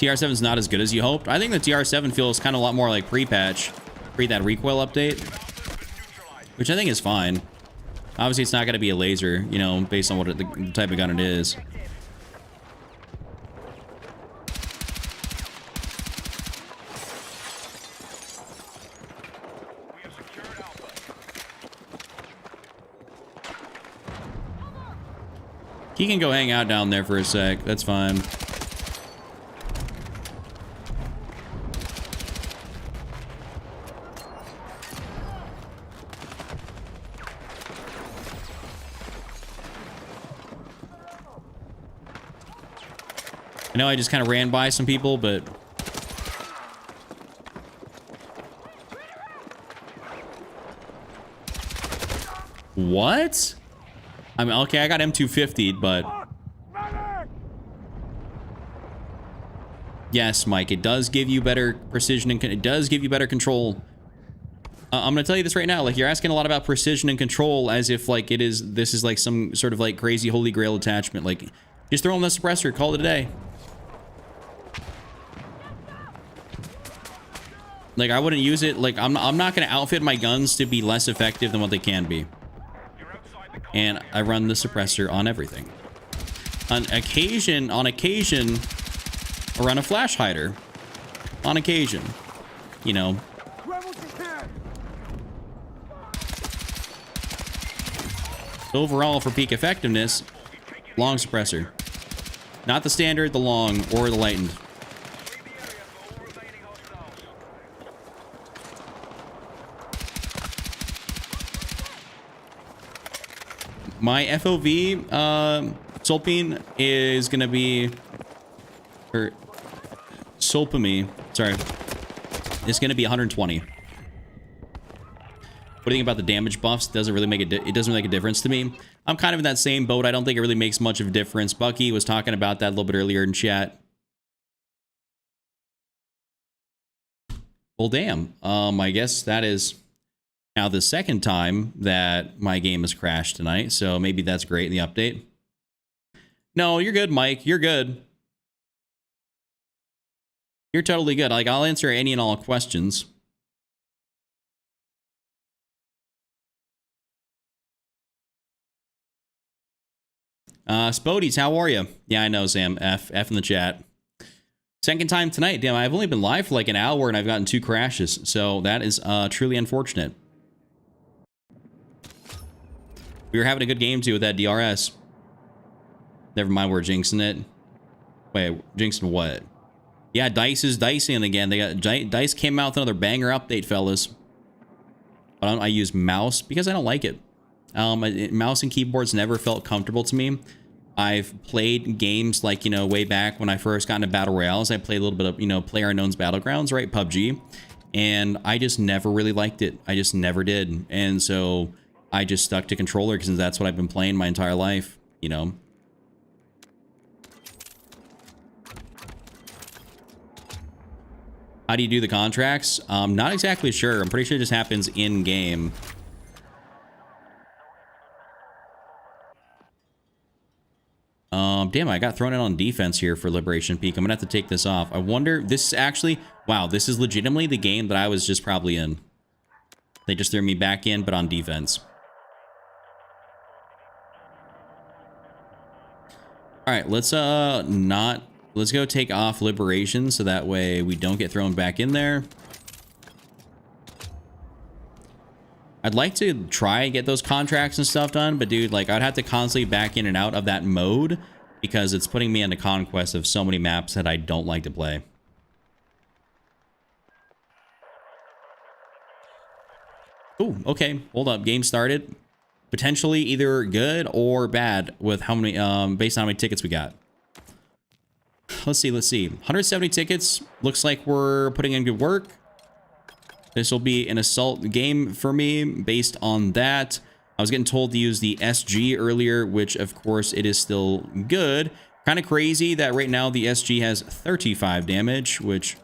TR7 is not as good as you hoped. I think the TR7 feels kind of a lot more like pre-patch, pre that recoil update, which I think is fine. Obviously, it's not going to be a laser, you know, based on what the type of gun it is. He can go hang out down there for a sec. That's fine. I know I just kind of ran by some people, but... what? I mean, okay, I got M250'd, but... yes, Mike, it does give you better precision and it does give you better control. I'm gonna tell you this right now, like, you're asking a lot about precision and control as if, like, this is like some sort of, like, crazy holy grail attachment. Like, just throw in the suppressor, call it a day. Like, I wouldn't use it, like, I'm not gonna outfit my guns to be less effective than what they can be. And I run the suppressor on everything. On occasion, I run a flash hider. On occasion. You know. Overall, for peak effectiveness, long suppressor. Not the standard, the long, or the lightened. My FOV, Solpine is gonna be, or Solpami, sorry, it's gonna be 120. What do you think about the damage buffs? Doesn't really make it doesn't make a difference to me. I'm kind of in that same boat. I don't think it really makes much of a difference. Bucky was talking about that a little bit earlier in chat. Well, damn. I guess that is now the second time that my game has crashed tonight, so maybe that's great in the update. No, you're good, Mike. You're good. You're totally good. Like, I'll answer any and all questions. Spodies, how are you? Yeah, I know, Sam. F in the chat. Second time tonight. Damn, I've only been live for like an hour and I've gotten 2 crashes, so that is truly unfortunate. We were having a good game, too, with that DRS. Never mind, we're jinxing it. Wait, jinxing what? Yeah, DICE is dicing again. They got DICE came out with another banger update, fellas. But I use mouse because I don't like it. Mouse and keyboards never felt comfortable to me. I've played games like, you know, way back when I first got into Battle Royales. I played a little bit of, you know, PlayerUnknown's Battlegrounds, right? PUBG. And I just never really liked it. I just never did. And so I just stuck to controller because that's what I've been playing my entire life, you know. How do you do the contracts? Not exactly sure. I'm pretty sure it just happens in-game. Damn, I got thrown in on defense here for Liberation Peak. I'm gonna have to take this off. I wonder, this is actually, wow, this is legitimately the game that I was just probably in. They just threw me back in, but on defense. All right, let's not Let's go take off Liberation so that way we don't get thrown back in there. I'd like to try and get those contracts and stuff done, but dude, like I'd have to constantly back in and out of that mode because it's putting me into conquest of so many maps that I don't like to play. Oh, okay. Hold up. Game started. Potentially either good or bad with how many, based on how many tickets we got. Let's see. 170 tickets. Looks like we're putting in good work. This will be an assault game for me based on that. I was getting told to use the SG earlier, which of course it is still good. Kind of crazy that right now the SG has 35 damage, which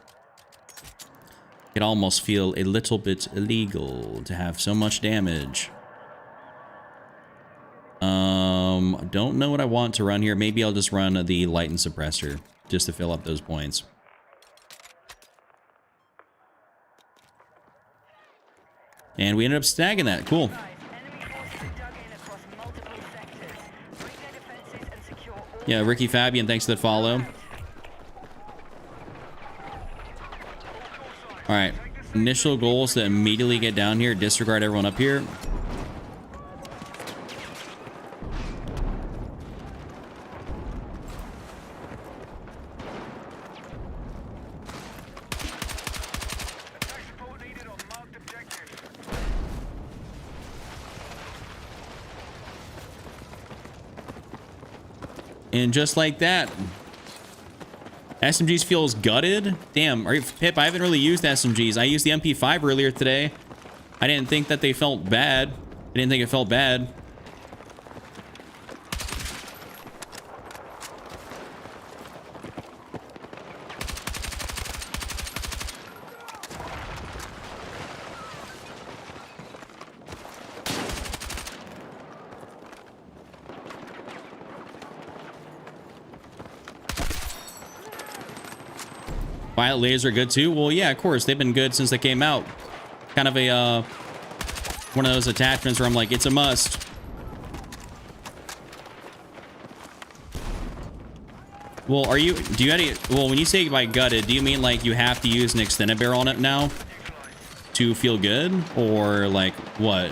could almost feel a little bit illegal to have so much damage. Don't know what I want to run here. Maybe I'll just run the light and suppressor just to fill up those points. And we ended up snagging that. Cool. Yeah, Ricky Fabian, thanks for the follow. All right. Initial goal is to immediately get down here, disregard everyone up here. And just like that, SMGs feels gutted. Damn, Pip, I haven't really used SMGs. I used the MP5 earlier today. I didn't think that they felt bad. I didn't think it felt bad. Violet Laser good too? Well, yeah, of course. They've been good since they came out. Kind of a, one of those attachments where I'm like, it's a must. Well, do you have any, well, when you say by gutted, do you mean like you have to use an extended barrel on it now to feel good? Or like what?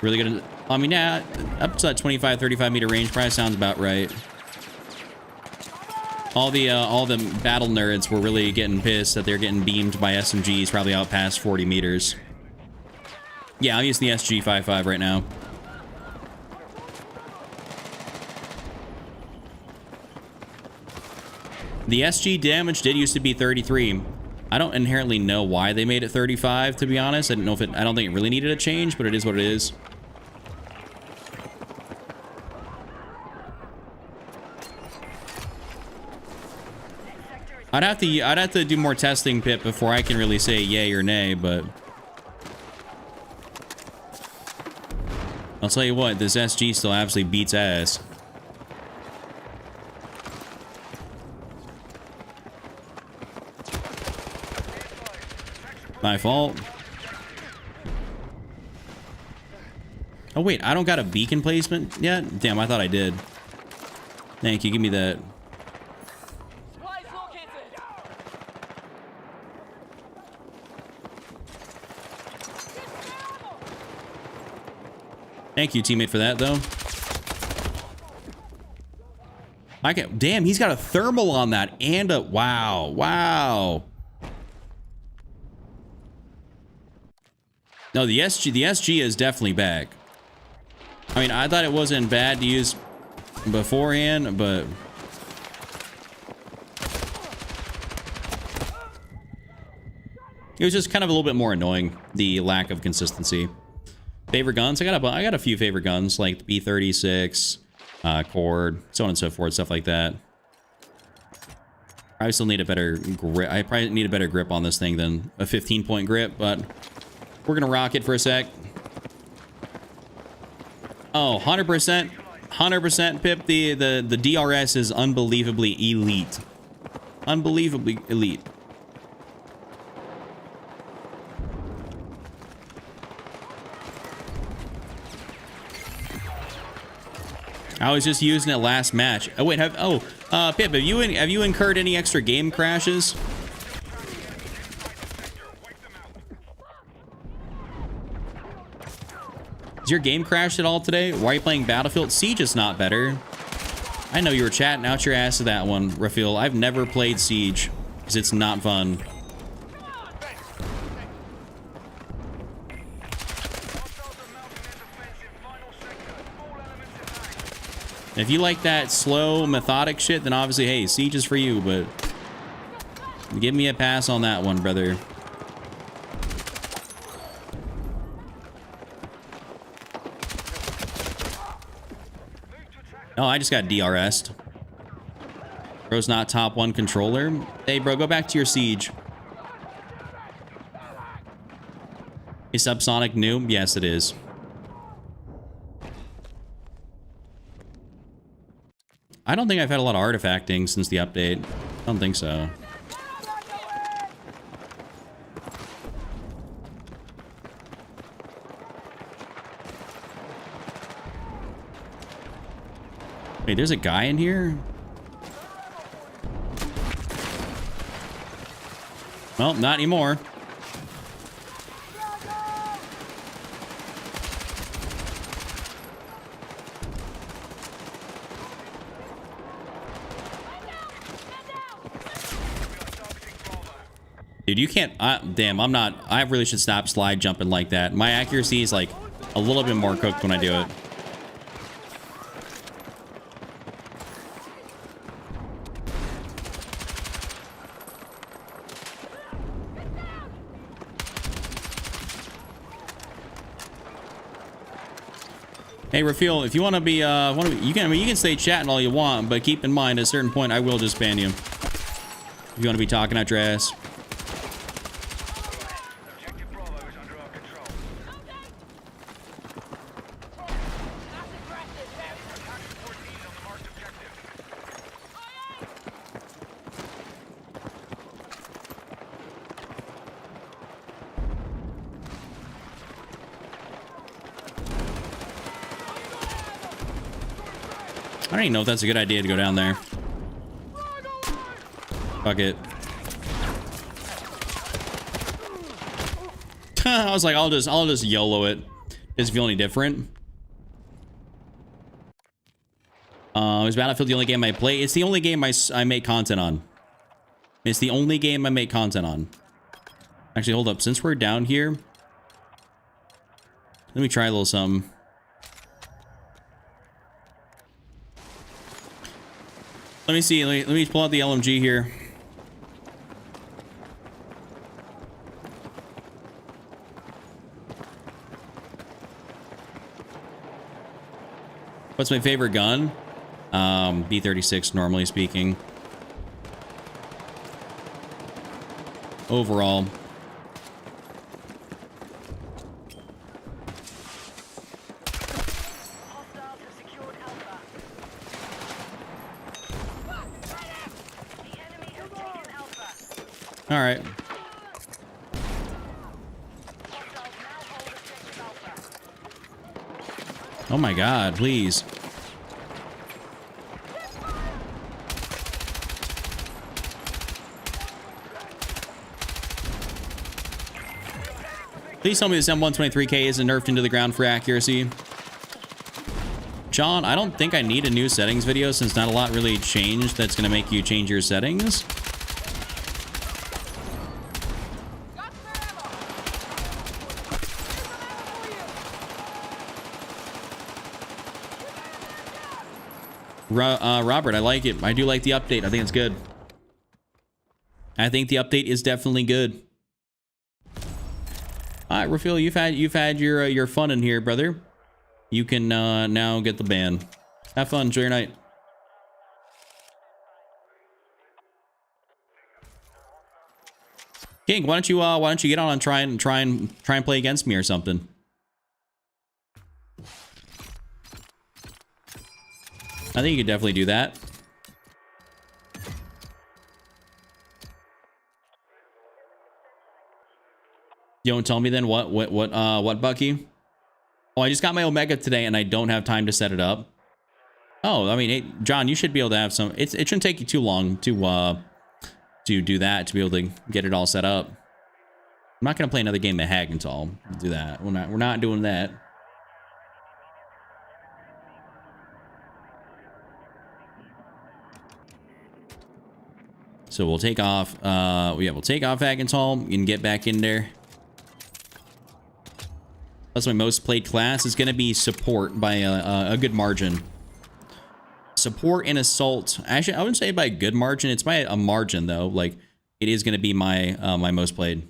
Really good? I mean, yeah, up to that 25, 35 meter range probably sounds about right. All the battle nerds were really getting pissed that they're getting beamed by SMGs probably out past 40 meters. Yeah, I'm using the SG-55 right now. The SG damage did used to be 33. I don't inherently know why they made it 35, to be honest. I don't know if I don't think it really needed a change, but it is what it is. I'd have to do more testing, Pip, before I can really say yay or nay, but I'll tell you what, this SG still absolutely beats ass. My fault. Oh wait, I don't got a beacon placement yet? Damn, I thought I did. Thank you, give me that. Thank you, teammate, for that, though. Damn, he's got a thermal on that and a... Wow. Wow. No, the SG is definitely back. I mean, I thought it wasn't bad to use beforehand, but... It was just kind of a little bit more annoying, the lack of consistency. Favorite guns? I got a few favorite guns, like the B36, Cord, so on and so forth, stuff like that. I still need a better grip. I probably need a better grip on this thing than a 15-point grip, but we're gonna rock it for a sec. Oh, 100%, 100%, Pip. The DRS is unbelievably elite, unbelievably elite. I was just using it last match. Oh wait, Pip, have you incurred any extra game crashes? Has your game crashed at all today? Why are you playing Battlefield? Siege is not better. I know you were chatting out your ass to that one, Rafael. I've never played Siege because it's not fun. If you like that slow, methodic shit, then obviously, hey, Siege is for you, but give me a pass on that one, brother. Oh, I just got DRS'd. Bro's not top 1 controller. Hey, bro, go back to your Siege. Is Subsonic new? Yes, it is. I don't think I've had a lot of artifacting since the update. I don't think so. Wait, there's a guy in here? Well, not anymore. Dude, you can't... damn, I'm not... I really should stop slide jumping like that. My accuracy is, like, a little bit more cooked when I do it. Hey, Rafael, if you want to be... you can stay chatting all you want, but keep in mind, at a certain point, I will just ban you. If you want to be talking out your ass. I don't even know if that's a good idea to go down there. Fuck it. I was like, I'll just YOLO it. Doesn't feel any different. Is Battlefield the only game I play? It's the only game I make content on. It's the only game I make content on. Actually, hold up. Since we're down here, let me try a little something. Let me see. Let me pull out the LMG here. What's my favorite gun? B-36, normally speaking. Overall. All right. Oh my God, please. Please tell me this M123K isn't nerfed into the ground for accuracy. John, I don't think I need a new settings video since not a lot really changed that's going to make you change your settings. Robert, I like it. I do like the update. I think it's good. I think the update is definitely good. All right, Rafael, you've had your fun in here, brother. You can now get the ban. Have fun. Enjoy your night. King, why don't you get on and try and play against me or something? I think you could definitely do that. You don't tell me then what Bucky? Oh, I just got my Omega today and I don't have time to set it up. Oh, I mean, John, you should be able to have some. It shouldn't take you too long to do that, to be able to get it all set up. I'm not gonna play another game of Hagenthal. Do that. We're not doing that. So we'll take off. We'll take off Hagenthal and get back in there. That's my most played class. Is gonna be support by a good margin. Support and assault. Actually, I wouldn't say by a good margin. It's by a margin though. Like it is gonna be my my most played.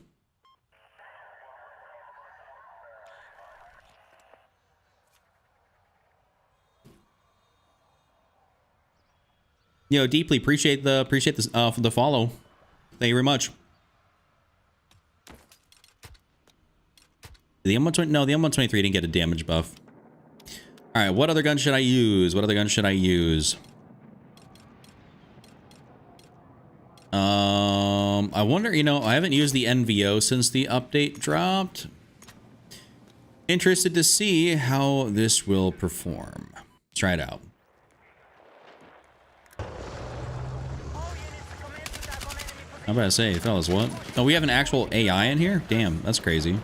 Yo, deeply appreciate the follow. Thank you very much. The M120, no, the M123 didn't get a damage buff. All right, what other gun should I use? What other gun should I use? I wonder, you know, I haven't used the NVO since the update dropped. Interested to see how this will perform. Let's try it out. I'm about to say, fellas, what? Oh, we have an actual AI in here? Damn, that's crazy.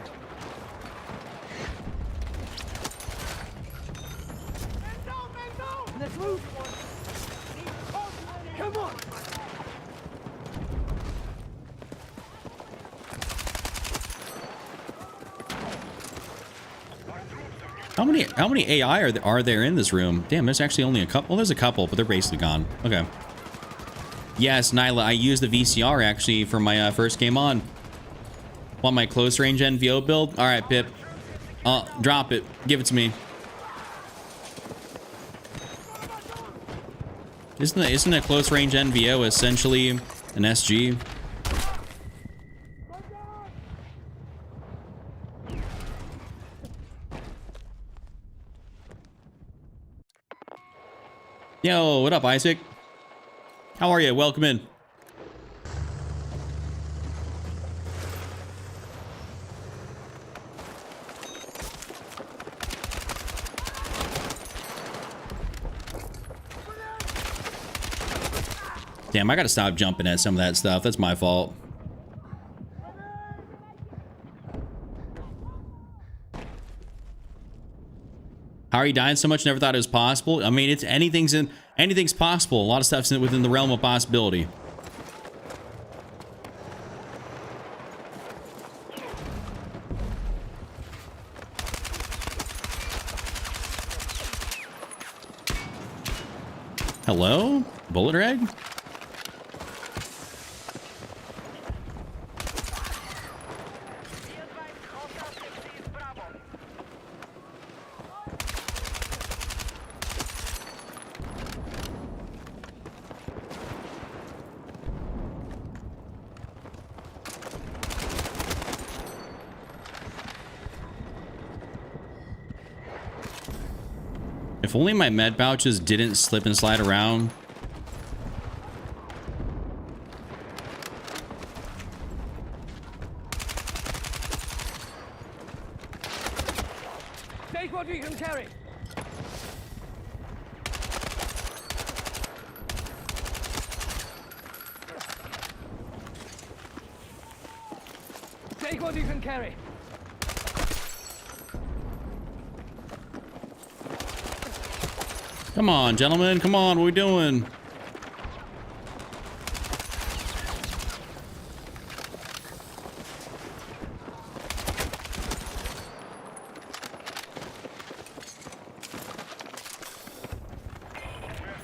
Let's move. Come on. How many AI are there in this room? Damn, there's actually only a couple. Well, there's a couple, but they're basically gone. Okay. Yes, Nyla, I used the VCR actually for my first game on. Want my close range NVO build? All right, Pip. Drop it. Give it to me. Isn't a close range NVO essentially an SG? Yo, what up, Isaac? How are you? Welcome in. Damn, I gotta stop jumping at some of that stuff. That's my fault. How are you dying so much? Never thought it was possible. I mean, anything's possible. A lot of stuff's within the realm of possibility. Hello? Bullet rag? If only my med pouches didn't slip and slide around. Take what you can carry. Take what you can carry. Come on, gentlemen. Come on. What are we doing?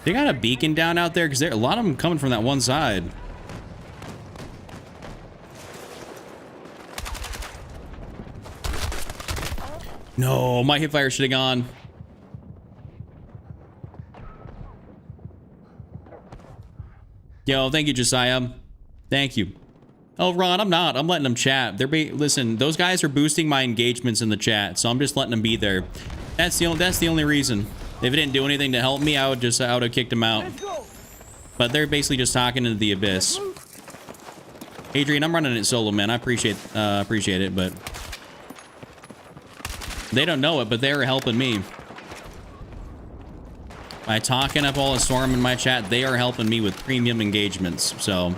They got a beacon down out there because a lot of them coming from that one side. No, my hipfire should have gone. Yo, thank you, Josiah. Thank you. Oh, Ron, I'm not. I'm letting them chat. Listen, those guys are boosting my engagements in the chat, so I'm just letting them be there. That's the only reason. If it didn't do anything to help me, I would have kicked them out. But they're basically just talking into the abyss. Adrian, I'm running it solo, man. I appreciate it, but they don't know it, but they're helping me. By talking up all the Storm in my chat, they are helping me with premium engagements. So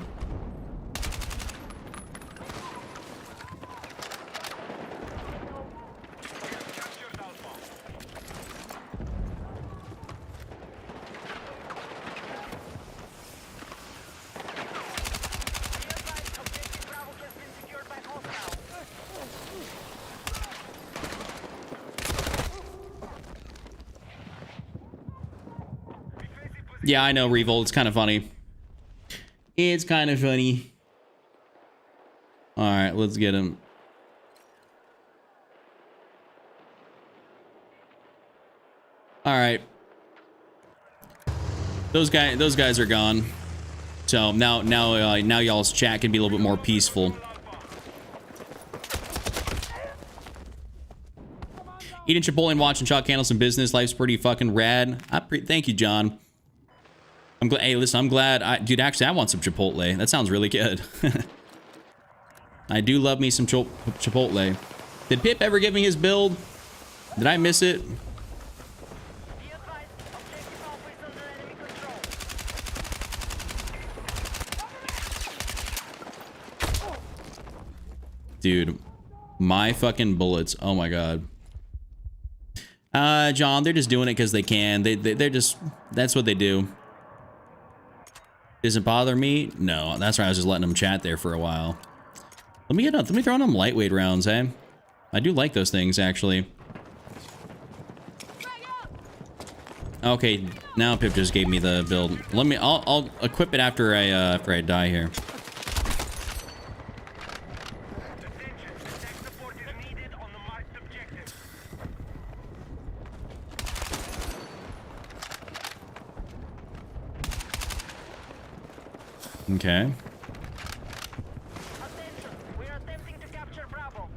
yeah, I know, Revolt. It's kind of funny. It's kind of funny. All right, let's get him. All right. Those guys are gone. So now y'all's chat can be a little bit more peaceful. Eating Chipotle and watching Chuck handle some business. Life's pretty fucking rad. Thank you, John. I'm glad. Hey, listen, I'm glad. Dude, actually, I want some Chipotle. That sounds really good. I do love me some Chipotle. Did Pip ever give me his build? Did I miss it? Dude, my fucking bullets. Oh my god. John, they're just doing it because they can. They're just, that's what they do. Does it bother me? No, that's why I was just letting them chat there for a while. Let me throw on them lightweight rounds, eh? I do like those things, actually. Okay, now Pip just gave me the build. I'll equip it after I die here. Okay. We are attempting to capture Bravo.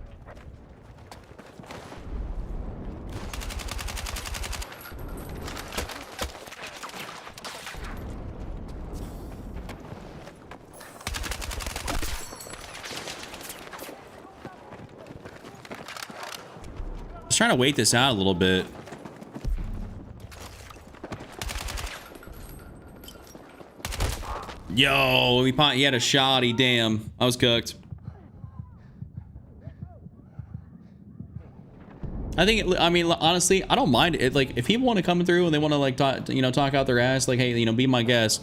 Just trying to wait this out a little bit. Yo, he had a shotty. Damn, I was cooked. I think, I mean, honestly, I don't mind it. Like, if people want to come through and they want to, like, talk out their ass, like, hey, be my guest.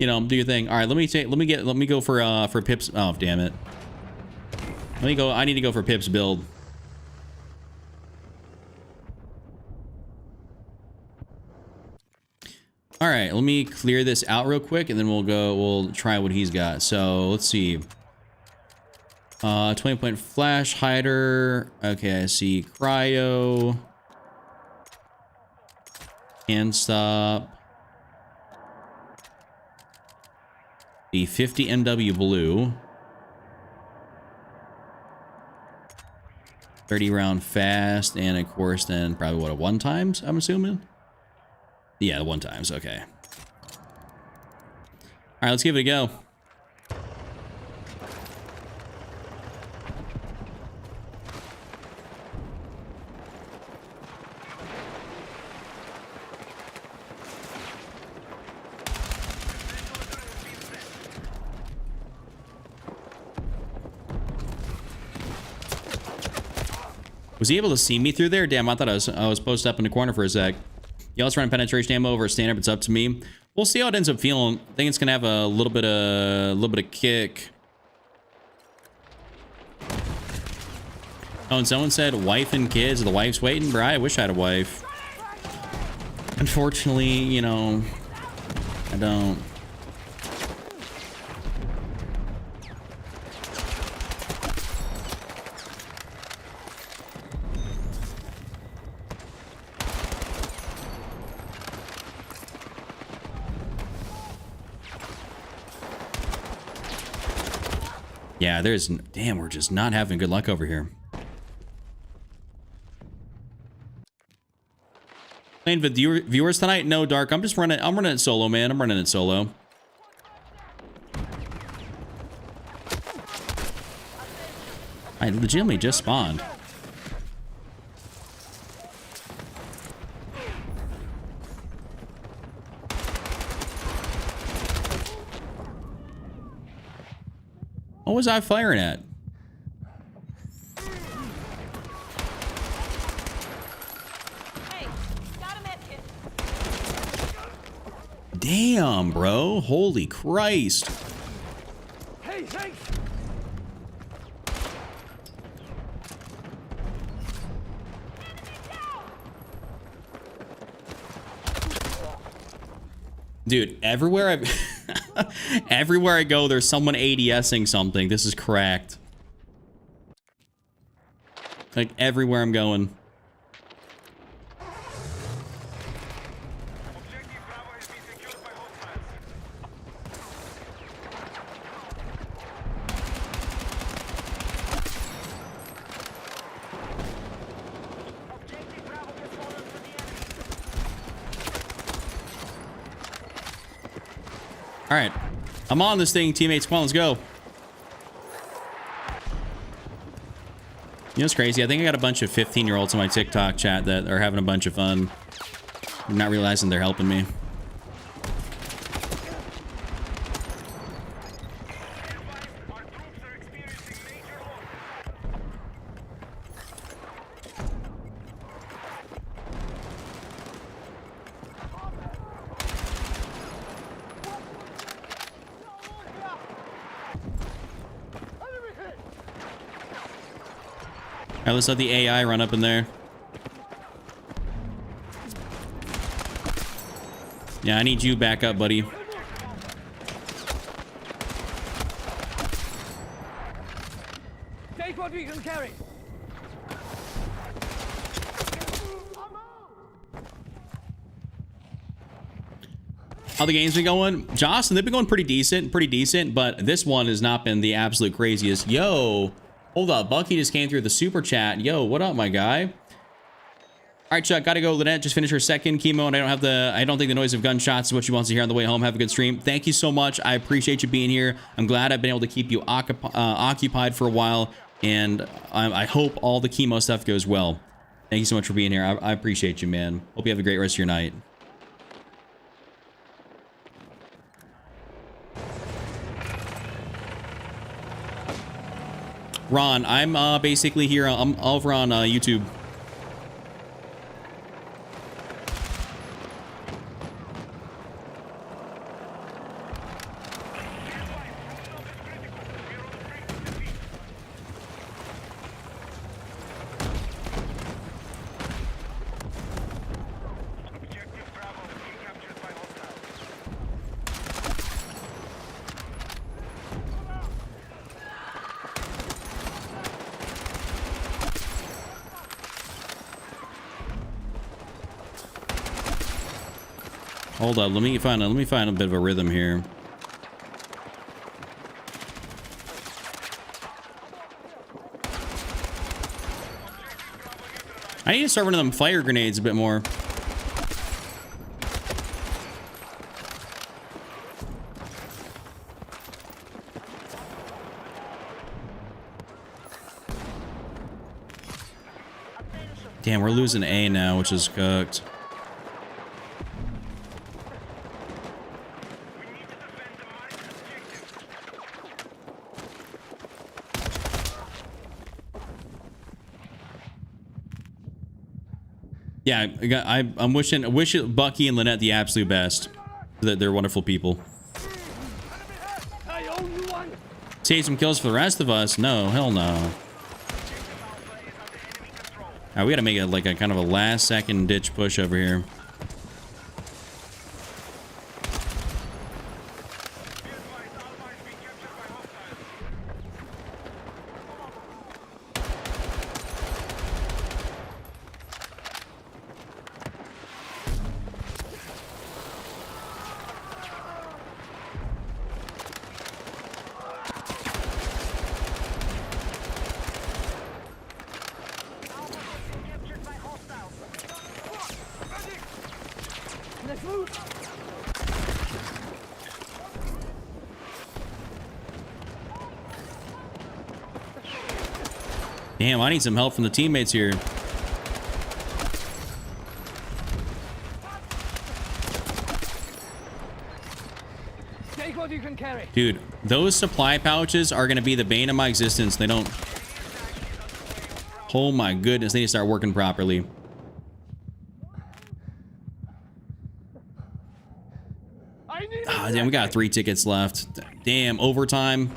Do your thing. All right, let me go for Pip's. Oh, damn it. Let me go. I need to go for Pip's build. All right, let me clear this out real quick, and then we'll try what he's got. So let's see. 20-point flash hider. Okay, I see cryo. Hand stop. The 50 MW blue. 30 round fast, and of course then probably what, a 1x, I'm assuming? Yeah, 1x, okay. Alright, let's give it a go. Was he able to see me through there? Damn, I thought I was posted up in the corner for a sec. Y'all just running penetration ammo over stand up. It's up to me. We'll see how it ends up feeling. I think it's gonna have a little bit of kick. Oh, and someone said wife and kids. The wife's waiting. Bro, I wish I had a wife. Unfortunately, I don't. Yeah, damn, we're just not having good luck over here. Playing with viewers tonight? No, Dark. I'm running it solo, man. I'm running it solo. I legitimately just spawned. What was I firing at? Hey, got a med kit. Damn, bro. Holy Christ. Hey, hey! Dude, everywhere everywhere I go, there's someone ADSing something. This is cracked. Like, everywhere I'm going. Objective Bravo has been secured by hostiles. Objective Bravo has fallen to the enemy. All right. I'm on this thing, teammates. Come on, let's go. You know what's crazy? I think I got a bunch of 15-year-olds in my TikTok chat that are having a bunch of fun. I'm not realizing they're helping me. Our troops are experiencing major loss. All right, let's let the AI run up in there. Yeah, I need you back up, buddy. Take what we can carry. How the game's been going? Jocelyn, they've been going pretty decent, but this one has not been the absolute craziest. Yo, hold up. Bucky just came through the super chat. Yo, what up, my guy? All right, Chuck, gotta go. Lynette just finished her second chemo, and I don't think the noise of gunshots is what she wants to hear on the way home. Have a good stream. Thank you so much. I appreciate you being here. I'm glad I've been able to keep you occupied for a while, and I hope all the chemo stuff goes well. Thank you so much for being here. I appreciate you, man. Hope you have a great rest of your night. Ron, I'm basically here. I'm over on YouTube. Objective Bravo being captured by hostiles. Hold up, let me find a bit of a rhythm here. I need to start running them fire grenades a bit more. Damn, we're losing A now, which is cooked. We need to defend the marked objective. Yeah, I'm wishing Bucky and Lynette the absolute best. That they're wonderful people. I owe you one. Save some kills for the rest of us? No, hell no. Alpha is under enemy control. All right, we gotta make it like a kind of a last second ditch push over here. Be advised, Alpha is being captured by hostiles. Alpha has been captured by hostiles. Let's move. Damn, I need some help from the teammates here. Take what you can carry. area. Dude, those supply pouches are going to be the bane of my existence. They don't... Oh my goodness, they need to start working properly. Ah, damn, we got 3 tickets left. Damn, overtime.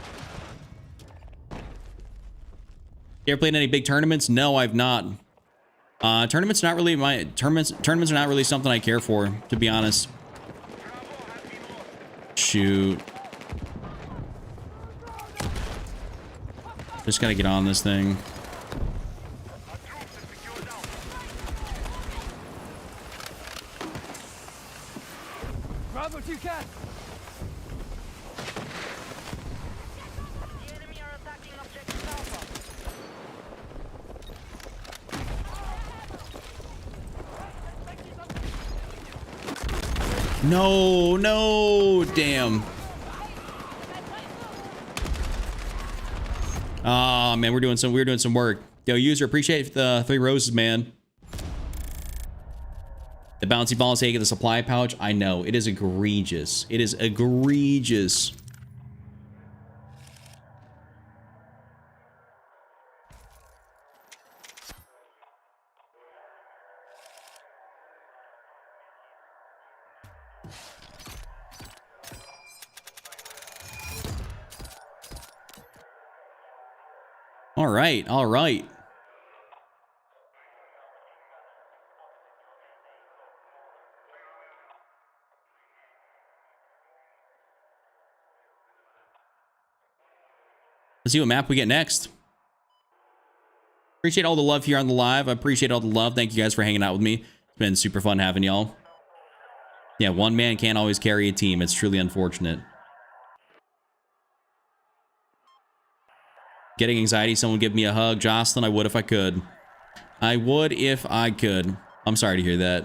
You ever played any big tournaments? No, I've not. Tournaments are not really tournaments are not really something I care for, to be honest. Shoot. Just gotta get on this thing. Grab what you can. No, no, damn. Oh man, we're doing some work. Yo, user, appreciate the 3 roses, man. The bouncy ball is taking the supply pouch. I know, it is egregious. It is egregious. All right, all right. Let's see what map we get next. Appreciate all the love here on the live. I appreciate all the love. Thank you guys for hanging out with me. It's been super fun having y'all. Yeah, one man can't always carry a team. It's truly unfortunate. Getting anxiety, someone give me a hug. Jocelyn, I would if I could. I would if I could. I'm sorry to hear that.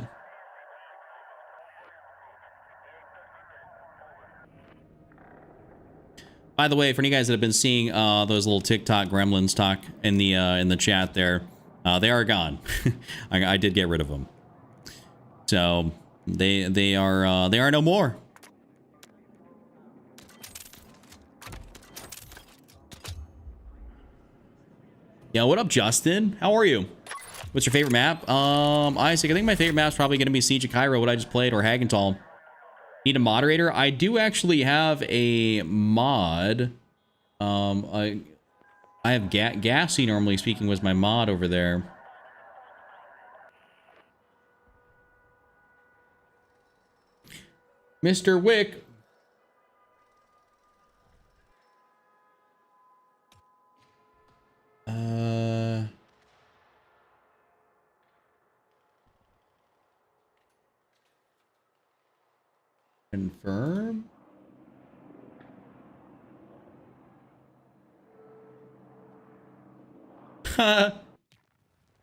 By the way, for any guys that have been seeing those little TikTok gremlins talk in the chat there, they are gone. I did get rid of them. So they are no more. Yo, what up, Justin? How are you? What's your favorite map? Isaac, I think my favorite map's probably gonna be Siege of Cairo, what I just played, or Hagenthal. Need a moderator? I do actually have a mod. I have Gassy, normally speaking, was my mod over there. Mr. Wick. Confirm.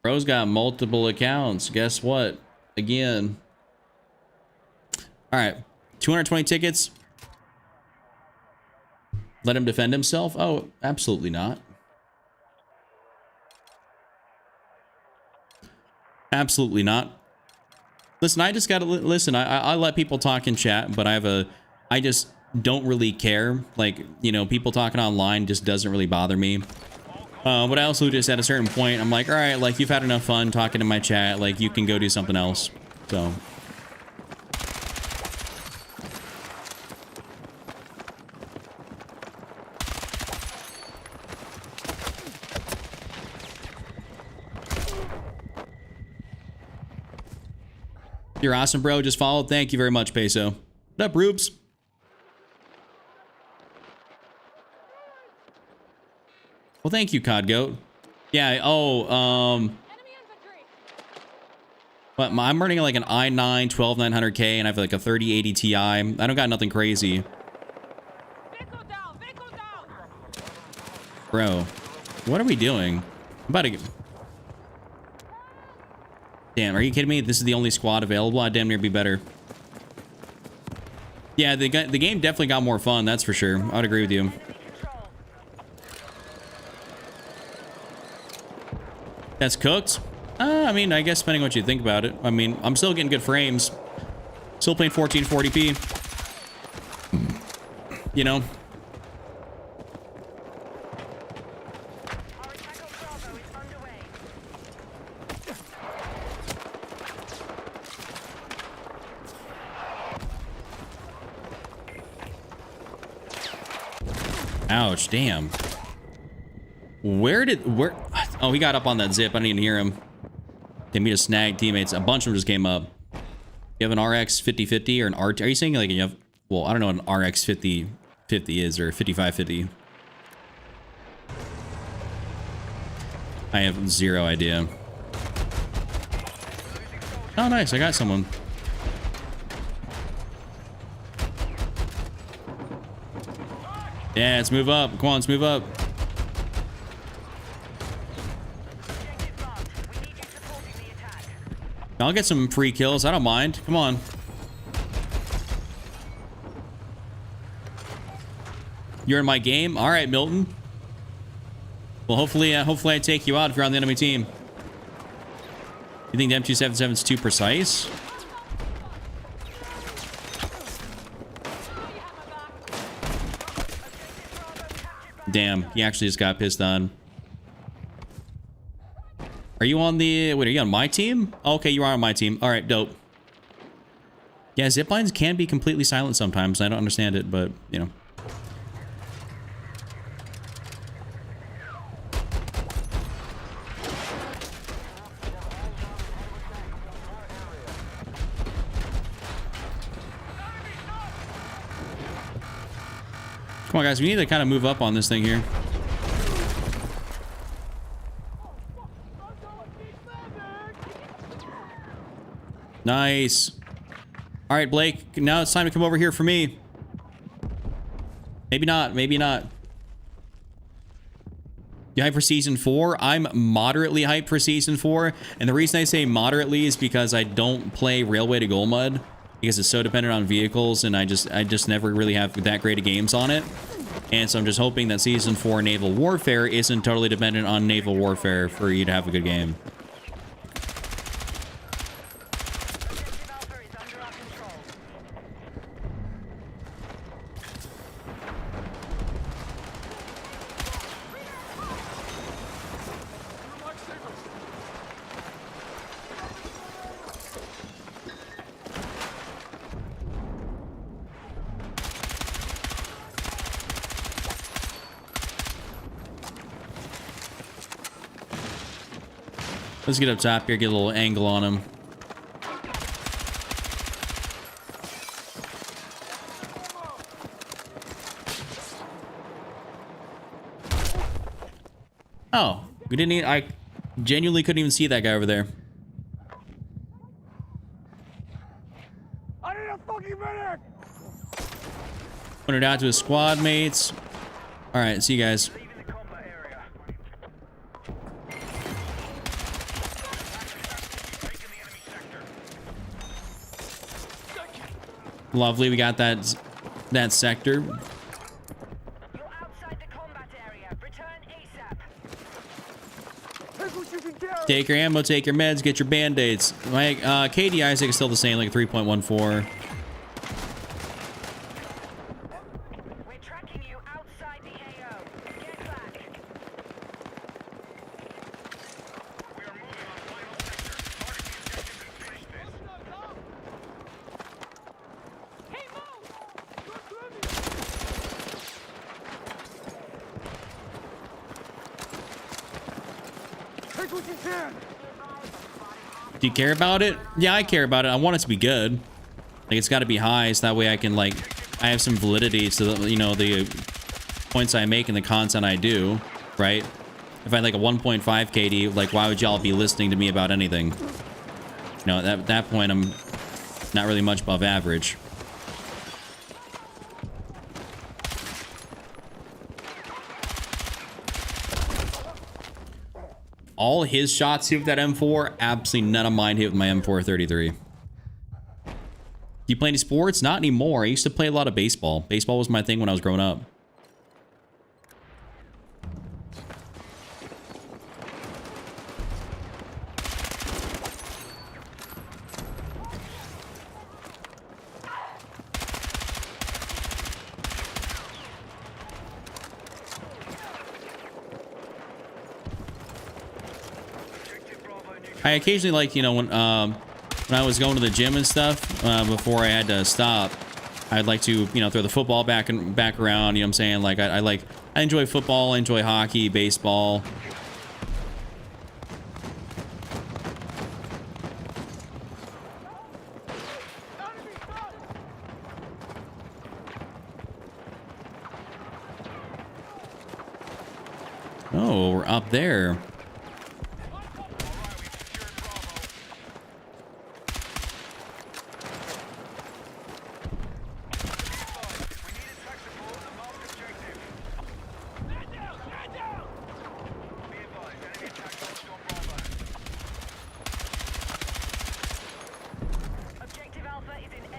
Bro's got multiple accounts. Guess what? Again. All right. 220 tickets. Let him defend himself? Oh, absolutely not. Absolutely not. Listen, I just gotta listen. I let people talk in chat, but I just don't really care. Like, you know, people talking online just doesn't really bother me. But I also just at a certain point, I'm like, all right, like, you've had enough fun talking in my chat. Like, you can go do something else. So. You're awesome, bro. Just followed. Thank you very much, Peso. What up, Rubes? Well, thank you, Cod Goat. Yeah, but I'm running like an i9 12900K and I have like a 3080 Ti. I don't got nothing crazy. Bro, what are we doing? I'm about to get... Damn, are you kidding me? This is the only squad available? I'd damn near be better. Yeah, the game definitely got more fun, that's for sure. I would agree with you. That's cooked? I mean, I guess depending on what you think about it. I mean, I'm still getting good frames. Still playing 1440p. You know, Ouch, damn. Where? Oh, he got up on that zip. I didn't even hear him. They need to snag teammates. A bunch of them just came up. You have an RX 5050 or an RT? Are you saying like you have? Well, I don't know what an RX 5050 is or 5550. I have zero idea. Oh, nice. I got someone. Yeah, let's move up. Come on, let's move up. Objective marked. We need you supporting the attack. I'll get some free kills. I don't mind. Come on. You're in my game? All right, Milton. Well, hopefully I take you out if you're on the enemy team. You think the M277 is too precise? Damn, he actually just got pissed on. Are you on the... Wait, are you on my team? Okay, you are on my team. All right, dope. Yeah, ziplines can be completely silent sometimes. I don't understand it, but, you know. Come on, guys. We need to kind of move up on this thing here. Nice. All right, Blake. Now it's time to come over here for me. Maybe not. Maybe not. You hyped for Season 4? I'm moderately hyped for Season 4. And the reason I say moderately is because I don't play Railway to Goal Mud. Because it's so dependent on vehicles, and I just never really have that great of games on it. And so I'm just hoping that Season 4 Naval Warfare isn't totally dependent on Naval Warfare for you to have a good game. Objective Alpha is under our control. Let's get up top here, get a little angle on him. Oh, we didn't even, I genuinely couldn't even see that guy over there. I need a fucking medic! Pointed out to his squad mates. All right, see you guys. Leaving the combat area. Taking the enemy sector. Lovely, we got that sector. You're outside the combat area. Return ASAP. Take your ammo, take your meds, get your band-aids. My KD Isaac is still the same, like 3.14. We're tracking you outside the AO. Get back. We are moving on final sector. Target the objective and finish this. Hey, move! Take what you can! Do you care about it? Yeah, I care about it. I want it to be good. Like, it's got to be high, so that way I can, like, I have some validity to, the, you know, the points I make and the content I do, right? If I had, like, a 1.5 KD, like, why would y'all be listening to me about anything? You know, at that point, I'm not really much above average. All his shots hit with that M4, absolutely none of mine hit with my M433. Do you play any sports? Not anymore. I used to play a lot of baseball. Baseball was my thing when I was growing up. I occasionally, like, you know, when I was going to the gym and stuff, before I had to stop, I'd like to, you know, throw the football back around, you know what I'm saying? Like, I like I enjoy football, I enjoy hockey, baseball. Oh, we're up there.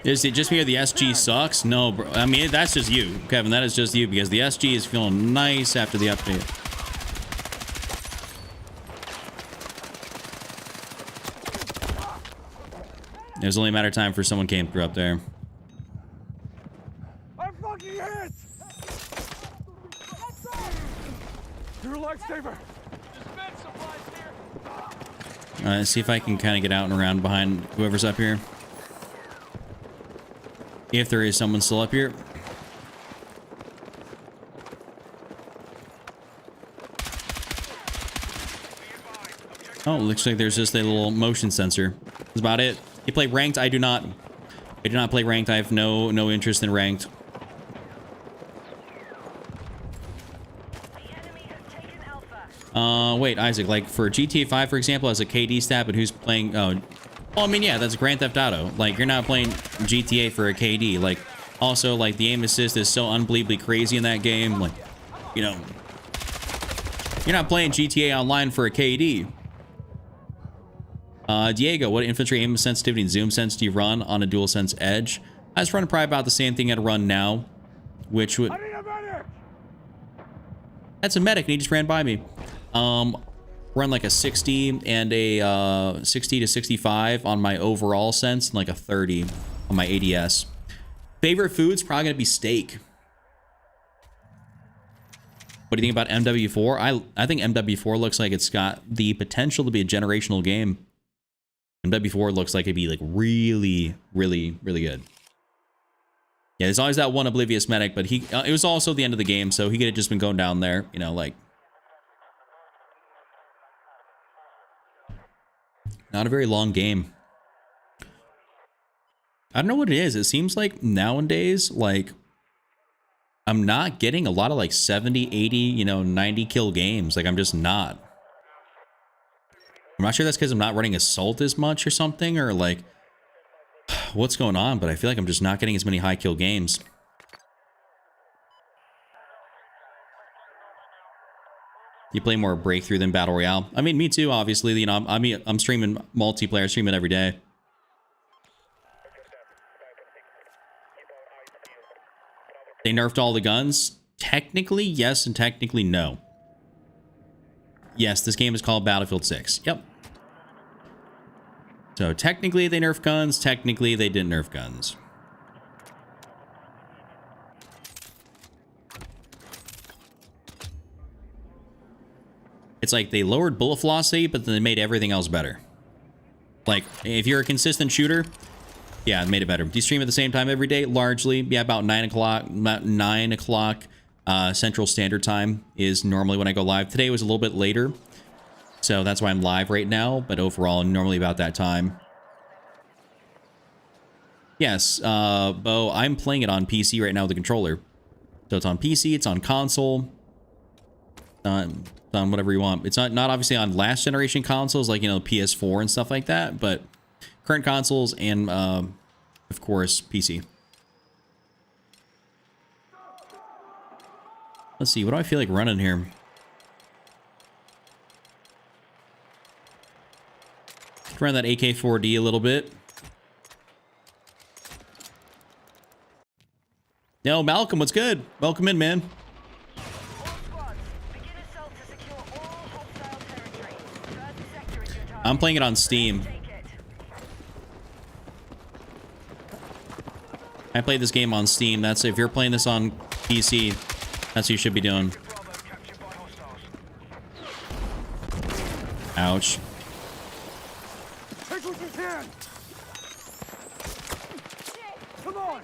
Is it just me or the SG sucks? No, bro. I mean, that's just you, Kevin. That is just you because the SG is feeling nice after the update. It was only a matter of time for someone came through up there. I'm fucking hit! You're a lifesaver! Just med supplies here! Let's see if I can kind of get out and around behind whoever's up here. If there is someone still up here. Oh, looks like there's just a little motion sensor. That's about it. You play ranked? I do not. I do not play ranked. I have no interest in ranked. Wait, Isaac, like for GTA 5, for example, as a KD stat, but who's playing? Oh, well, I mean, yeah, that's Grand Theft Auto. Like, you're not playing GTA for a KD. Like, also, like, the aim assist is so unbelievably crazy in that game. Like, you know, you're not playing GTA Online for a KD. Diego, what infantry aim sensitivity and zoom sense do you run on a DualSense Edge? I was running probably about the same thing I'd run now, which would... I need a medic! That's a medic, and he just ran by me. Run like a 60 and a 60 to 65 on my overall sense, and like a 30 on my ADS. Favorite food's probably gonna be steak. What do you think about MW4? I think MW4 looks like it's got the potential to be a generational game. MW4 looks like it'd be like really, really, really good. Yeah, there's always that one Oblivious medic, but he it was also the end of the game, so he could have just been going down there, you know, like. Not a very long game. I don't know what it is. It seems like nowadays, like, I'm not getting a lot of like 70, 80, you know, 90 kill games. Like, I'm just not. I'm not sure that's because I'm not running Assault as much or something, or like, what's going on, but I feel like I'm just not getting as many high kill games. You play more Breakthrough than Battle Royale. I mean, me too, obviously. You know, I'm streaming multiplayer, streaming every day. They nerfed all the guns? Technically, yes, and technically, no. Yes, this game is called Battlefield 6. Yep. So technically they nerfed guns, technically they didn't nerf guns. It's like they lowered bullet velocity, but then they made everything else better. Like, if you're a consistent shooter, yeah, it made it better. Do you stream at the same time every day? Largely, yeah, about 9 o'clock. About 9 o'clock Central Standard Time is normally when I go live. Today was a little bit later, so that's why I'm live right now. But overall, normally about that time. Yes, Bo, I'm playing it on PC right now with the controller. So it's on PC, it's on console. On whatever you want. It's not obviously on last generation consoles like, you know, PS4 and stuff like that, but current consoles and of course PC. Let's see, what do I feel like running here? Run that AK-4D a little bit. Yo, Malcolm, what's good? Welcome in, man. I'm playing it on Steam. I played this game on Steam. That's if you're playing this on PC, that's what you should be doing. Ouch. Take what you can! Come on!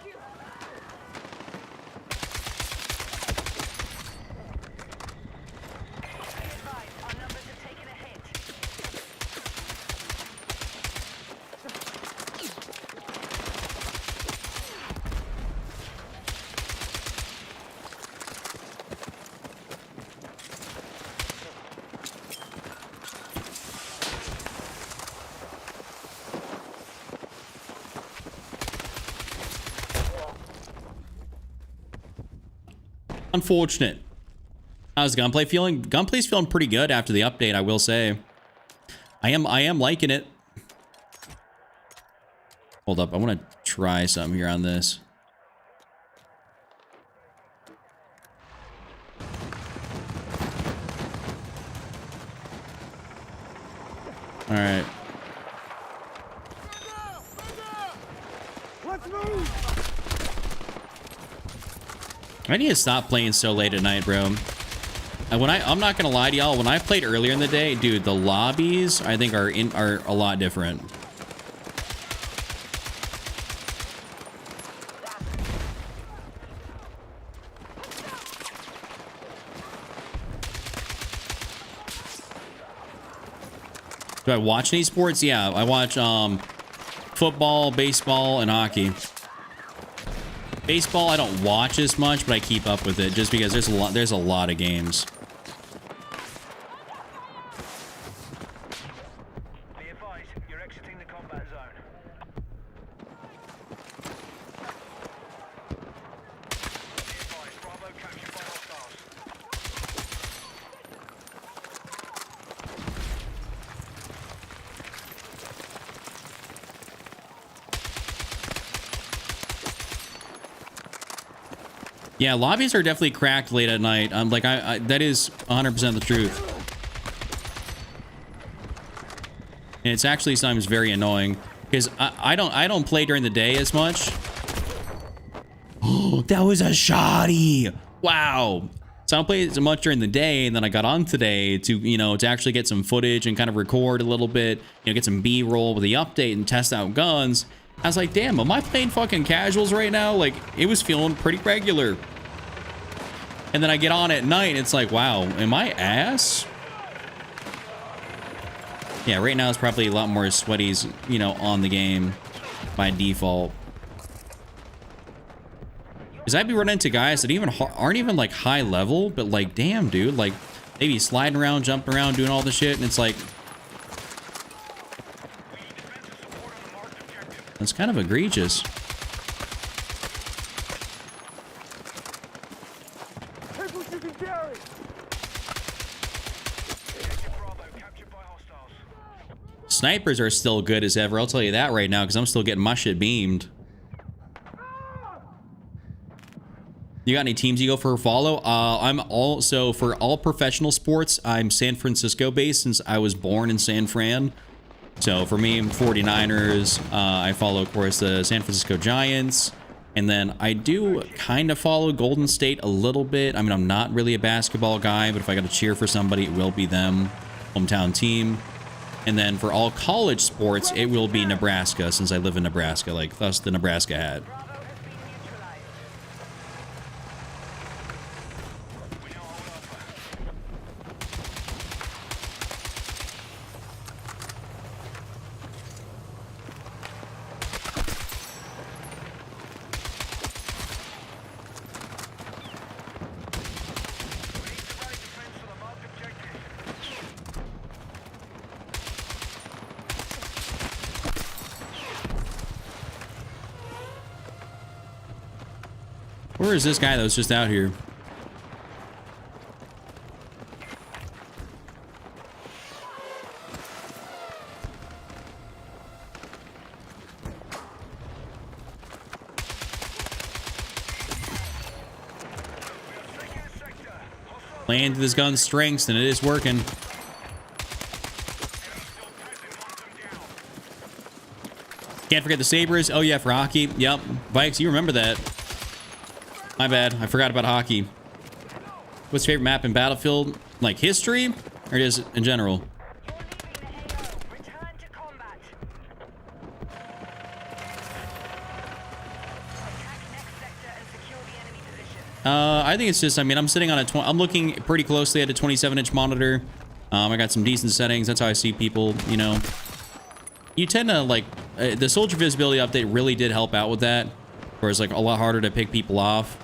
Unfortunate. How's gunplay feeling? Gunplay's feeling pretty good after the update, I will say. I am liking it. Hold up, I want to try something here on this. All right. Let's move! I need to stop playing so late at night, bro. And I'm not gonna lie to y'all, when I played earlier in the day, dude, the lobbies I think are a lot different. Do I watch any sports? Yeah, I watch football, baseball, and hockey. Baseball I don't watch as much, but I keep up with it just because there's a lot of games. Be advised, you're exiting the combat zone. Be advised, Bravo captured by hostiles. Yeah, lobbies are definitely cracked late at night. Like that is 100% the truth. And it's actually sometimes very annoying because I don't play during the day as much. Oh, that was a shoddy. Wow. So I don't play as much during the day, and then I got on today to, you know, to actually get some footage and kind of record a little bit, you know, get some B-roll with the update and test out guns. I was like, damn, am I playing fucking casuals right now? Like, it was feeling pretty regular. And then I get on at night, and it's like, wow, am I ass? Yeah, right now it's probably a lot more sweaties, you know, on the game by default. Because I'd be running into guys that aren't even like high level, but like, damn, dude, like they be sliding around, jumping around, doing all the shit, and it's like, that's kind of egregious. Take what you can carry! Bravo captured by hostiles. Snipers are still good as ever, I'll tell you that right now, because I'm still getting my shit beamed. You got any teams you go for a follow? I'm also, for all professional sports, I'm San Francisco based since I was born in San Fran. So for me, 49ers, I follow, of course, the San Francisco Giants. And then I do kind of follow Golden State a little bit. I mean, I'm not really a basketball guy, but if I got to cheer for somebody, it will be them, hometown team. And then for all college sports, it will be Nebraska, since I live in Nebraska, like thus the Nebraska hat. Bravo has been neutralized. We now hold Alpha. We need to rally defense for the marked objective. Where is this guy that was just out here? Taking a sector. Hostile Playing to this gun's strengths, and it is working. still present. Hunt them down. Can't forget the Sabres. Oh yeah, for hockey. Yep. Vikes, you remember that. My bad. I forgot about hockey. What's your favorite map in Battlefield? Like history? Or just in general? You're leaving the AO. Return to combat. Attack next sector and secure the enemy position. I think it's just, I mean, I'm sitting on a I'm looking pretty closely at a 27-inch monitor. I got some decent settings. That's how I see people, you know. You tend to, like, the soldier visibility update really did help out with that. Where it's, like, a lot harder to pick people off.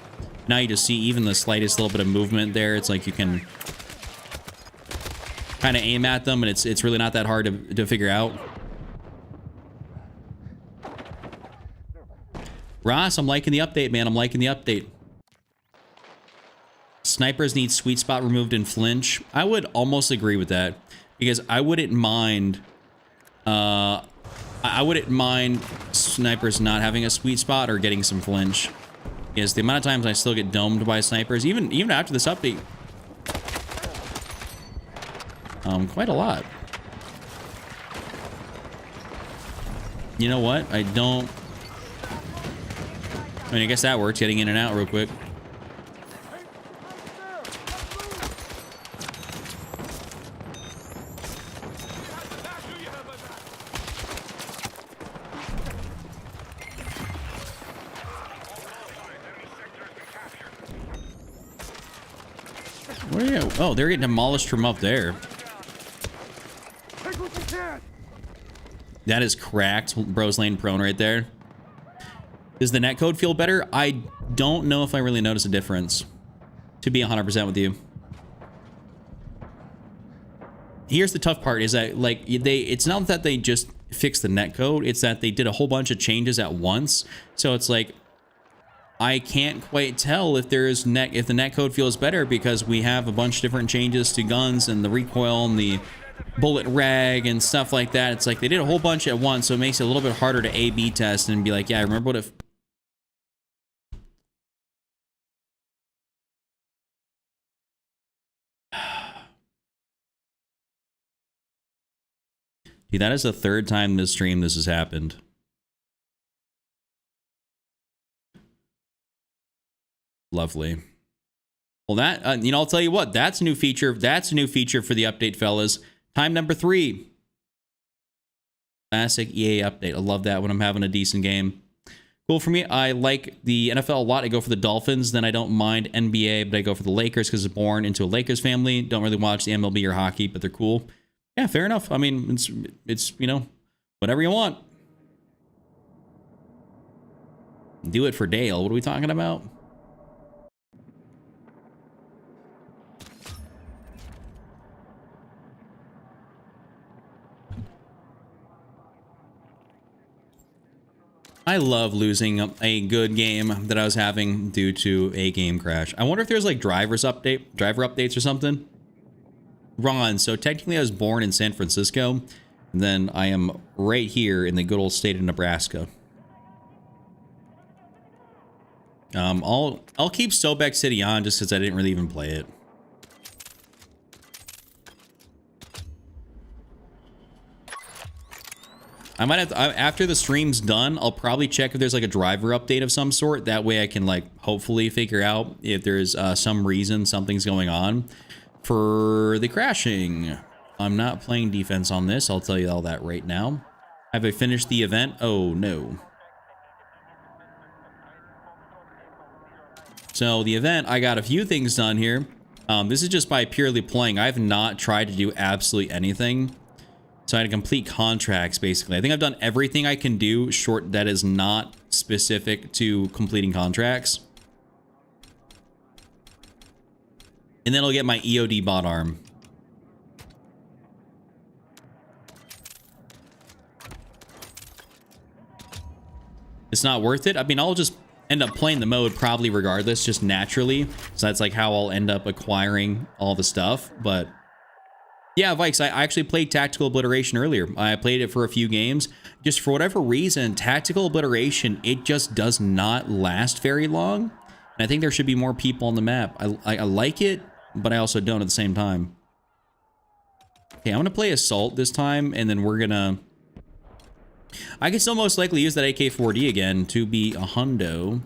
Now you just see even the slightest little bit of movement there. It's like you can kind of aim at them, and it's really not that hard to figure out. Ross, I'm liking the update, man. I'm liking the update. snipers need sweet spot removed in flinch. I would almost agree with that because I wouldn't mind snipers not having a sweet spot or getting some flinch. Because the amount of times I still get domed by snipers, even after this update, quite a lot. You know what? I mean, I guess that works, getting in and out real quick. Where are you? Oh, they're getting demolished from up there. Take what you can. That is cracked. Bro's laying prone right there. Does the netcode feel better? I don't know if I really notice a difference, to be 100% with you. Here's the tough part is that, like, it's not that they just fixed the netcode, it's that they did a whole bunch of changes at once. So it's like, I can't quite tell if if the netcode feels better because we have a bunch of different changes to guns and the recoil and the bullet rag and stuff like that. It's like they did a whole bunch at once, so it makes it a little bit harder to A/B test and be like, yeah, I remember what if. Dude, that is the third time this stream this has happened. Lovely. Well, that, you know, I'll tell you what, that's a new feature. That's a new feature for the update, fellas. Time number 3. Classic EA update. I love that when I'm having a decent game. Cool for me. I like the NFL a lot. I go for the Dolphins. Then I don't mind NBA, but I go for the Lakers because it's born into a Lakers family. Don't really watch the MLB or hockey, but they're cool. Yeah, fair enough. I mean, it's you know, whatever you want. Do it for Dale. What are we talking about? I love losing a good game that I was having due to a game crash. I wonder if there's like driver updates or something. Ron, so technically I was born in San Francisco, and then I am right here in the good old state of Nebraska. I'll keep Sobek City on just because I didn't really even play it. I might have to, after the stream's done, I'll probably check if there's like a driver update of some sort. That way I can like hopefully figure out if there's some reason something's going on for the crashing. I'm not playing defense on this. I'll tell you all that right now. Have I finished the event? Oh, no. So the event, I got a few things done here. This is just by purely playing. I have not tried to do absolutely anything. So I had to complete contracts, basically. I think I've done everything I can do short that is not specific to completing contracts. And then I'll get my EOD bot arm. It's not worth it. I mean, I'll just end up playing the mode probably regardless, just naturally. So that's like how I'll end up acquiring all the stuff. But yeah, Vikes, I actually played Tactical Obliteration earlier. I played it for a few games. Just for whatever reason, Tactical Obliteration, it just does not last very long. And I think there should be more people on the map. I like it, but I also don't at the same time. Okay, I'm going to play Assault this time, and then we're going to... I can still most likely use that AK-4D again to be a hundo.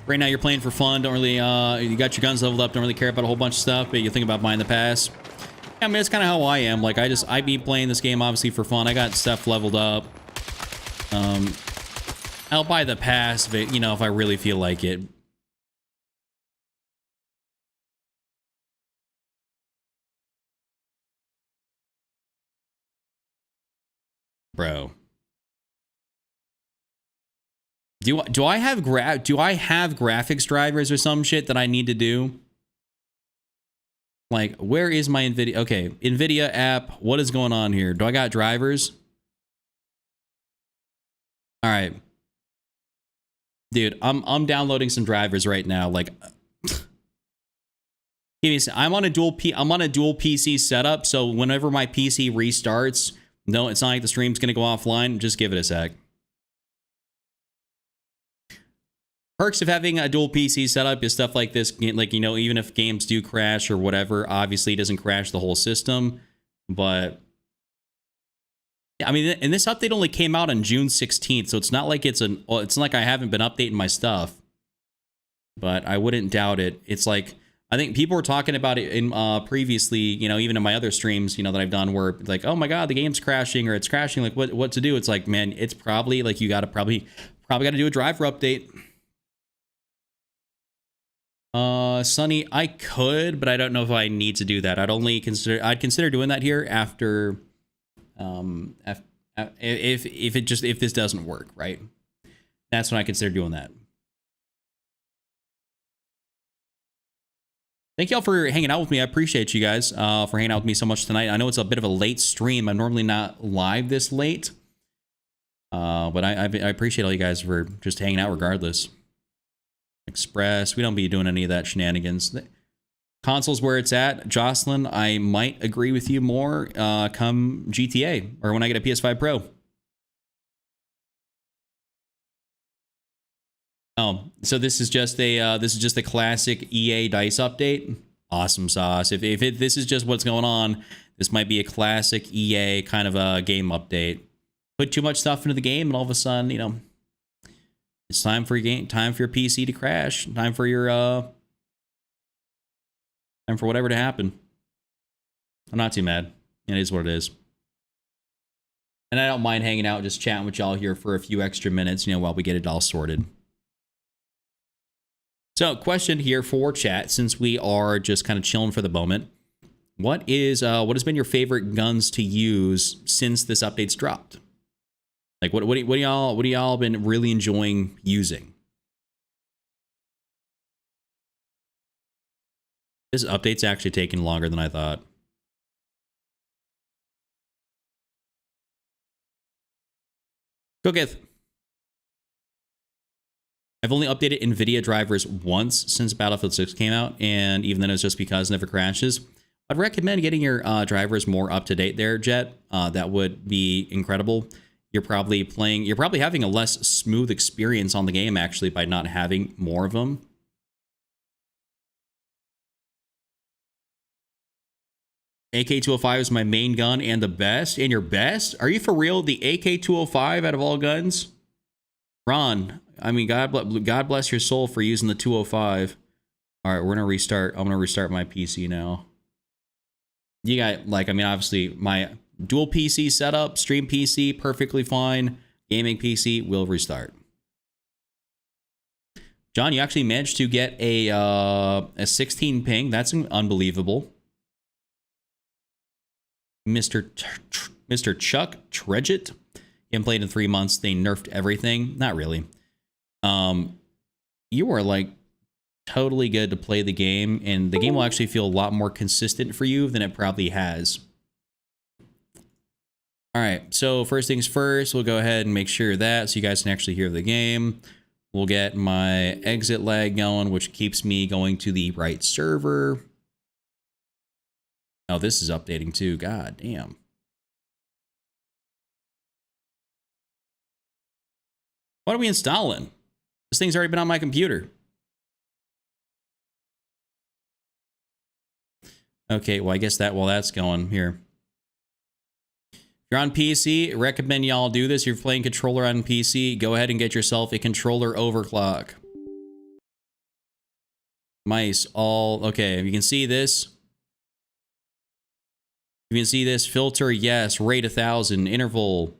Right now you're playing for fun, don't really, you got your guns leveled up, don't really care about a whole bunch of stuff, but you think about buying the pass. Yeah, I mean, that's kind of how I am. Like, I be playing this game, obviously, for fun. I got stuff leveled up. I'll buy the pass, but, you know, if I really feel like it. Bro. Do I have graphics drivers or some shit that I need to do? Like, where is my NVIDIA? Okay, NVIDIA app. What is going on here? Do I got drivers? All right. Dude, I'm downloading some drivers right now. Like, give me a second. I'm on a dual PC setup, so whenever my PC restarts, no, it's not like the stream's gonna go offline. Just give it a sec. Perks of having a dual PC setup is stuff like this, like, you know, even if games do crash or whatever, obviously it doesn't crash the whole system. But I mean, and this update only came out on June 16th, so it's not like it's not like I haven't been updating my stuff. But I wouldn't doubt it. It's like, I think people were talking about it in previously, you know, even in my other streams, you know, that I've done, where like, oh my god, the game's crashing or it's crashing, like what to do? It's like, man, it's probably like you gotta probably got to do a driver update. Sunny, I could, but I don't know if I need to do that. I'd consider doing that here after, if this doesn't work, right? That's when I consider doing that. Thank y'all for hanging out with me. I appreciate you guys, for hanging out with me so much tonight. I know it's a bit of a late stream. I'm normally not live this late. But I appreciate all you guys for just hanging out regardless. Express, we don't be doing any of that shenanigans. Console's where it's at. Jocelyn, I might agree with you more come GTA or when I get a PS5 Pro. Oh, so this is just a classic EA DICE update. Awesome sauce. If this is just what's going on, this might be a classic EA kind of a game update. Put too much stuff into the game, and all of a sudden, you know, it's time for your PC to crash. Time for whatever to happen. I'm not too mad. It is what it is. And I don't mind hanging out, just chatting with y'all here for a few extra minutes, you know, while we get it all sorted. So, question here for chat, since we are just kind of chilling for the moment. What has been your favorite guns to use since this update's dropped? Like, what do y'all been really enjoying using? This update's actually taking longer than I thought. Cooketh. I've only updated NVIDIA drivers once since Battlefield 6 came out, and even then it's just because it never crashes. I'd recommend getting your drivers more up to date there, Jet. That would be incredible. You're probably having a less smooth experience on the game, actually, by not having more of them. AK-205 is my main gun and the best. And your best? Are you for real? The AK-205 out of all guns? Ron, I mean, God bless your soul for using the 205. All right, we're gonna restart. I'm gonna restart my PC now. You got, like, I mean, obviously my dual PC setup, stream PC, perfectly fine. Gaming PC will restart. John, you actually managed to get a 16 ping. That's unbelievable. Mr. Chuck Tredget. You haven't played in 3 months. They nerfed everything. Not really. You are like totally good to play the game, and the game will actually feel a lot more consistent for you than it probably has. All right, so first things first, we'll go ahead and make sure that so you guys can actually hear the game. We'll get my exit lag going, which keeps me going to the right server. Oh, this is updating too. God damn. What are we installing? This thing's already been on my computer. Okay, well, I guess that while that's going here. If you're on PC, recommend y'all do this. If you're playing controller on PC, go ahead and get yourself a controller overclock. Mice, all, okay, you can see this. You can see this, filter, yes, rate 1000, interval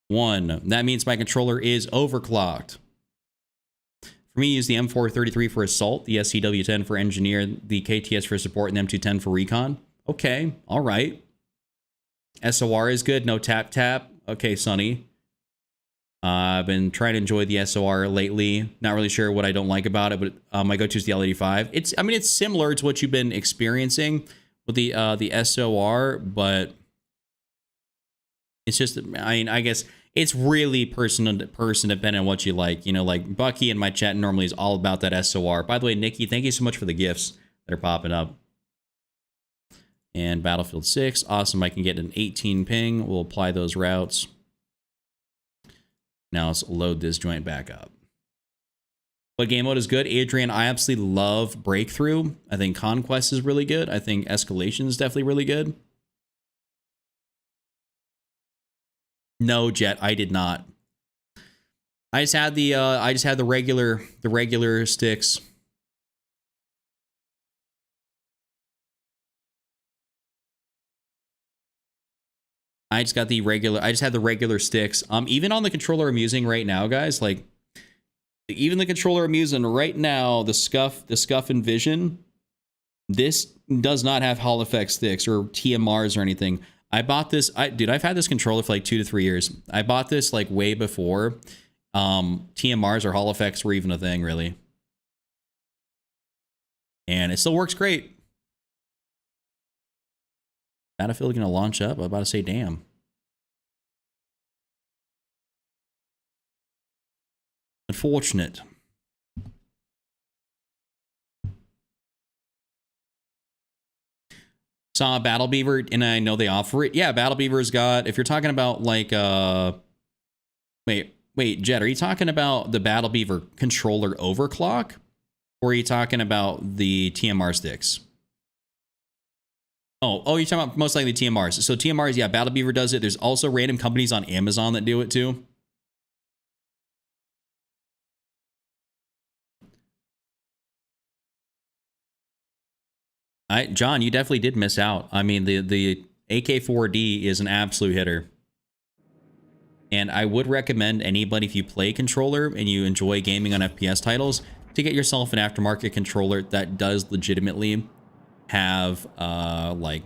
1. That means my controller is overclocked. For me, use the M433 for assault, the SCW10 for engineer, the KTS for support, and the M210 for recon. Okay, all right. SOR is good, no tap tap. Okay, Sonny. I've been trying to enjoy the SOR lately. Not really sure what I don't like about it, but my go-to is the L85. I mean, it's similar to what you've been experiencing with the SOR, but it's just, I mean, I guess it's really person dependent on what you like. You know, like Bucky in my chat normally is all about that SOR. By the way, Nikki, thank you so much for the gifts that are popping up. And Battlefield 6, awesome. I can get an 18 ping. We'll apply those routes. Now let's load this joint back up. What game mode is good? Adrian, I absolutely love Breakthrough. I think Conquest is really good. I think Escalation is definitely really good. No, Jet, I did not. I just had the regular sticks. I just had the regular sticks. Even on the controller I'm using right now, guys, like even the controller I'm using right now, the Scuff Envision, this does not have Hall effect sticks or TMRs or anything. I bought this, dude, I've had this controller for like 2 to 3 years. I bought this like way before TMRs or Hall effects were even a thing, really. And it still works great. Battlefield gonna launch up? I'm about to say, damn. Unfortunate. Saw Battle Beaver, and I know they offer it. Yeah, Battle Beaver's got, if you're talking about like, wait, Jet, are you talking about the Battle Beaver controller overclock? Or are you talking about the TMR sticks? Oh, you're talking about most likely TMRs. So TMRs, yeah, Battle Beaver does it. There's also random companies on Amazon that do it too. John, you definitely did miss out. I mean, the AK4D is an absolute hitter. And I would recommend anybody, if you play controller and you enjoy gaming on FPS titles, to get yourself an aftermarket controller that does legitimately have like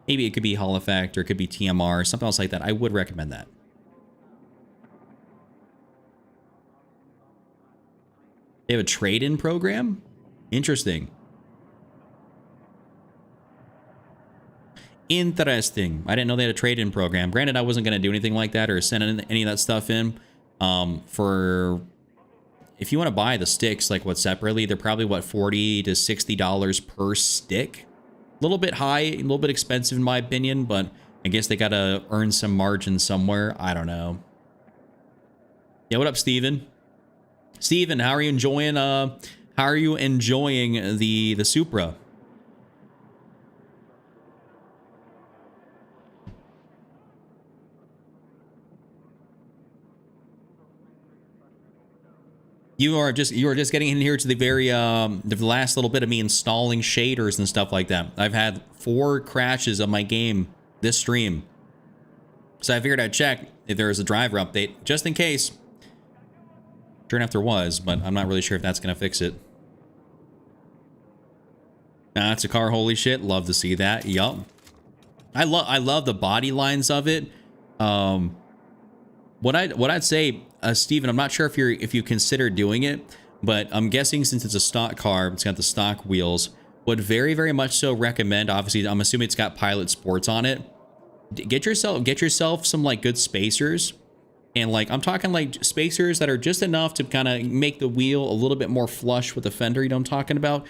maybe it could be Hall effect or it could be TMR or something else like that. I would recommend that. They have a trade-in program? Interesting. Interesting. I didn't know they had a trade-in program. Granted, I wasn't going to do anything like that or send any of that stuff in. For if you want to buy the sticks, like what separately, they're probably what, $40 to $60 per stick. A little bit high, a little bit expensive in my opinion, but I guess they got to earn some margin somewhere. I don't know. Yeah, what up, Steven? Steven, how are you enjoying the Supra? You are just getting in here to the very the last little bit of me installing shaders and stuff like that. I've had 4 crashes of my game this stream, so I figured I'd check if there was a driver update just in case. Sure enough, there was, but I'm not really sure if that's gonna fix it. That's a car. Holy shit! Love to see that. Yup. I love the body lines of it. What I'd say, Steven, I'm not sure if you consider doing it, but I'm guessing since it's a stock car, it's got the stock wheels, would very, very much so recommend, obviously, I'm assuming it's got Pilot Sports on it. Get yourself some like good spacers, and like I'm talking like spacers that are just enough to kind of make the wheel a little bit more flush with the fender, you know what I'm talking about?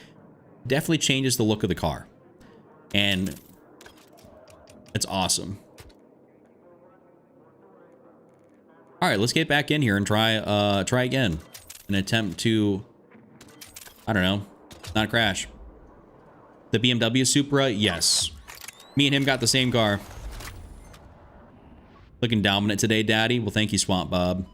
Definitely changes the look of the car. And it's awesome. All right, let's get back in here and try again. An attempt to, I don't know, not crash. The BMW Supra, yes. Me and him got the same car. Looking dominant today, Daddy. Well, thank you, Swamp Bob.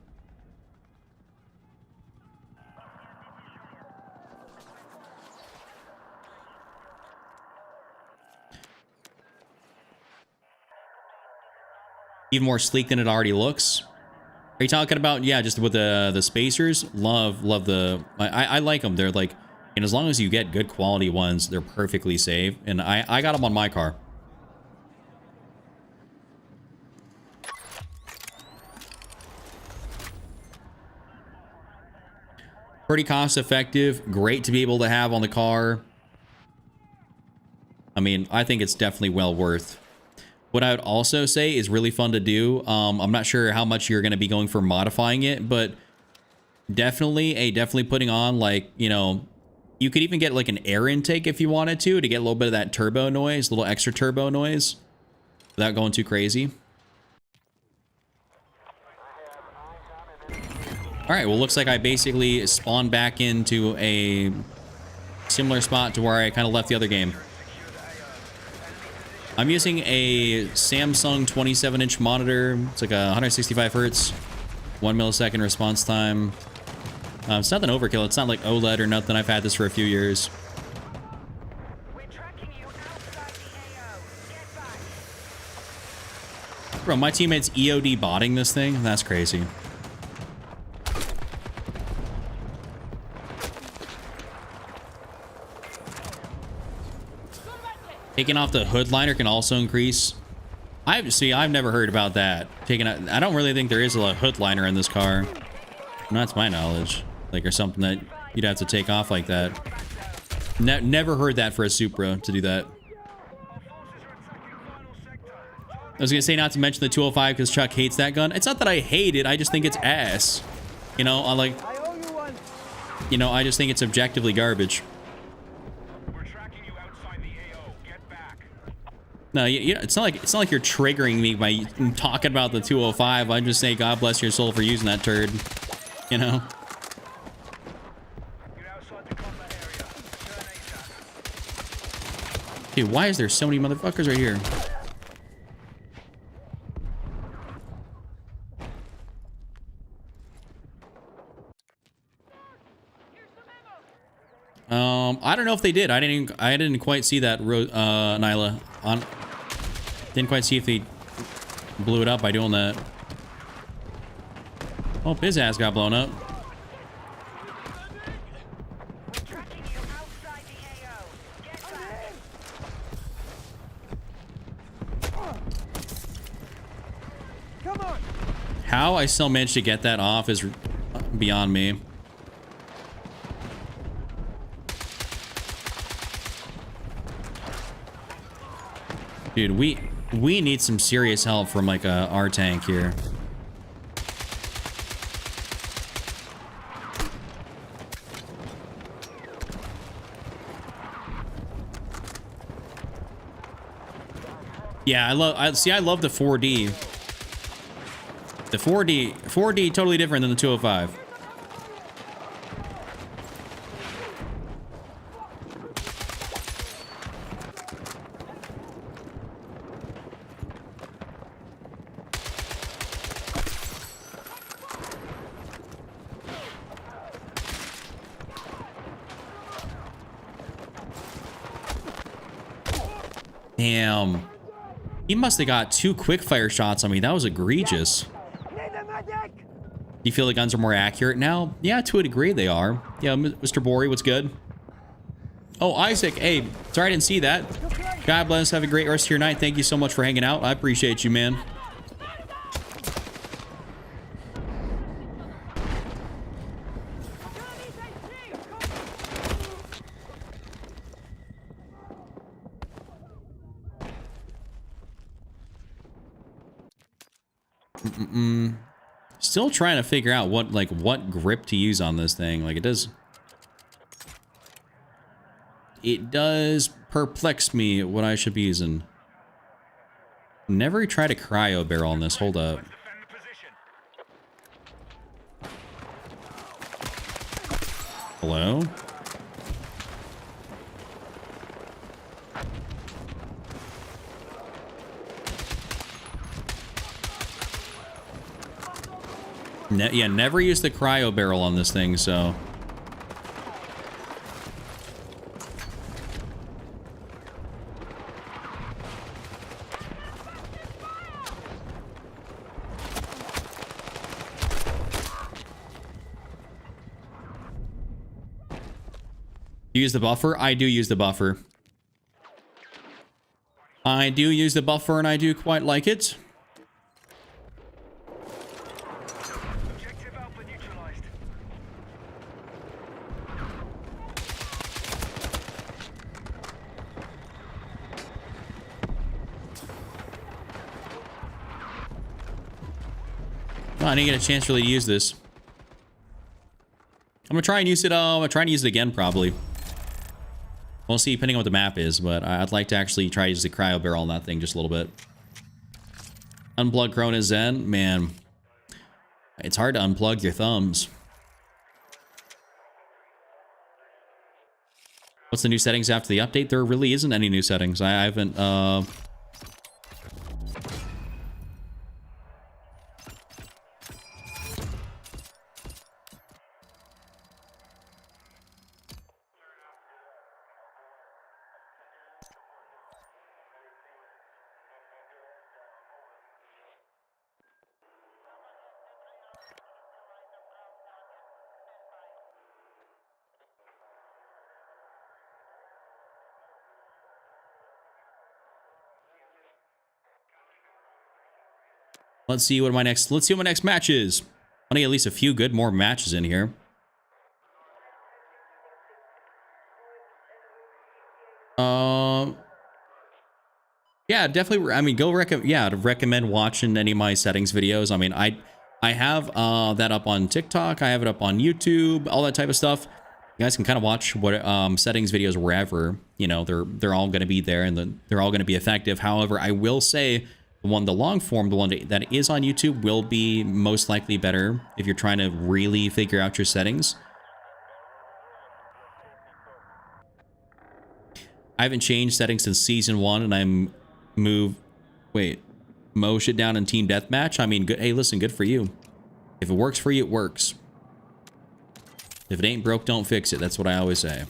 Even more sleek than it already looks. Are you talking about, yeah, just with the spacers? Love the, I like them. They're like, and as long as you get good quality ones, they're perfectly safe. And I got them on my car. Pretty cost effective. Great to be able to have on the car. I mean, I think it's definitely well worth. What I would also say is really fun to do. I'm not sure how much you're going to be going for modifying it, but definitely putting on, like, you know, you could even get like an air intake if you wanted to get a little bit of that turbo noise, a little extra turbo noise without going too crazy. All right, well, looks like I basically spawned back into a similar spot to where I kind of left the other game. I'm using a Samsung 27-inch monitor. It's like a 165 hertz, 1 millisecond response time. It's nothing overkill. It's not like OLED or nothing. I've had this for a few years. We're tracking you outside the AO. Get back. Bro, my teammate's EOD botting this thing? That's crazy. Taking off the hood liner can also increase. I've never heard about that. I don't really think there is a hood liner in this car. That's my knowledge. Like, or something that you'd have to take off like that. Never heard that for a Supra to do that. I was gonna say not to mention the 205 because Chuck hates that gun. It's not that I hate it. I just think it's ass. You know, I just think it's objectively garbage. No, it's not like you're triggering me by talking about the 205. I'm just saying, God bless your soul for using that turd. You know. Dude, why is there so many motherfuckers right here? I don't know if they did. I didn't quite see that, Nyla. Didn't quite see if they blew it up by doing that. Oh, his ass got blown up. Tracking you outside the AO. Get back. Come on. How I still managed to get that off is beyond me. Dude, we need some serious help from like our tank here. Yeah, I love the 4D. The 4D totally different than the 205. Damn. He must have got 2 quick fire shots on me. That was egregious. You feel the guns are more accurate now? Yeah, to a degree they are. Yeah, Mr. Bori, what's good? Oh, Isaac, hey, sorry I didn't see that. God bless, have a great rest of your night. Thank you so much for hanging out. I appreciate you, man. Still trying to figure out what grip to use on this thing. Like, it does perplex me what I should be using. Never tried a cryo barrel on this. Hold up. Hello? Yeah, never use the cryo barrel on this thing, so... You use the buffer? I do use the buffer. I do use the buffer, and I do quite like it. Oh, I didn't get a chance really to use this. I'm gonna try and use it. I'm gonna try and use it again, probably. We'll see, depending on what the map is, but I'd like to actually try to use the cryo barrel on that thing just a little bit. Unplug Corona Zen, man. It's hard to unplug your thumbs. What's the new settings after the update? There really isn't any new settings. I haven't, let's see what my next match is. I want to get at least a few good more matches in here. Yeah, definitely. I mean, to recommend watching any of my settings videos. I mean, I have that up on TikTok. I have it up on YouTube, all that type of stuff. You guys can kind of watch what settings videos wherever. You know, they're all going to be there, and they're all going to be effective. However, I will say the long form, the one that is on YouTube, will be most likely better if you're trying to really figure out your settings. I haven't changed settings since season 1, and I'm Mo shit down in team deathmatch. I mean, good. Hey, listen, good for you. If it works for you, it works. If it ain't broke, don't fix it. That's what I always say.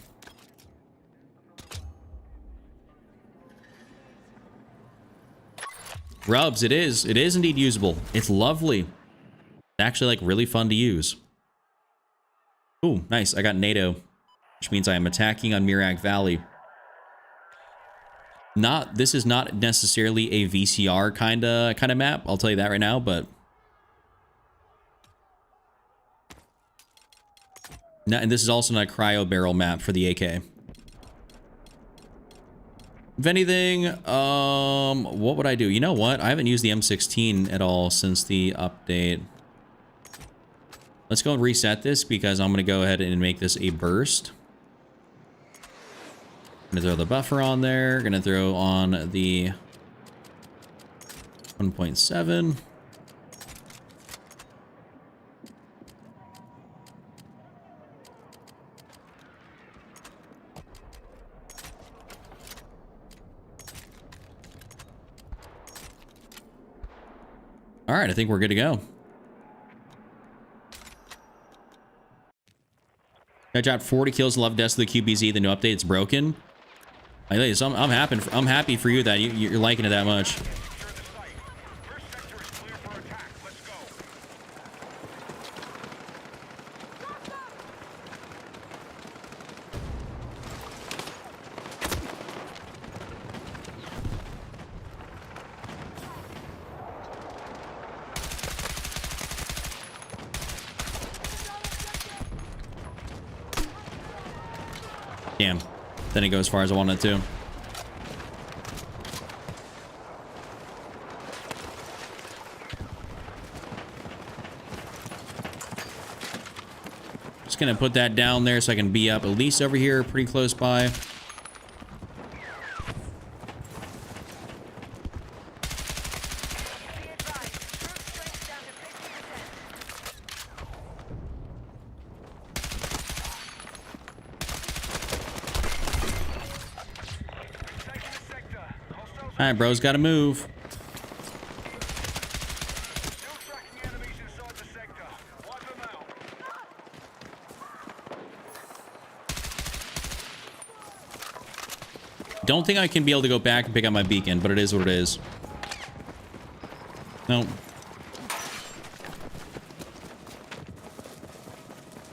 Rubs, it is. It is indeed usable. It's lovely. It's actually, like, really fun to use. Ooh, nice. I got NATO, which means I am attacking on Mirak Valley. This is not necessarily a VCR kind of map. I'll tell you that right now, but and this is also not a cryo barrel map for the AK. If anything, what would I do? You know what? I haven't used the M16 at all since the update. Let's go and reset this because I'm going to go ahead and make this a burst. Gonna throw the buffer on there. Gonna throw on the 1.7. All right, I think we're good to go. I dropped 40 kills, 11 deaths to the QBZ. The new update, it's broken. I'm happy for you that you're liking it that much. Damn. Didn't go as far as I wanted to. Just gonna put that down there so I can be up at least over here pretty close by. All right, bro's got to move. Don't think I can be able to go back and pick up my beacon, but it is what it is. No.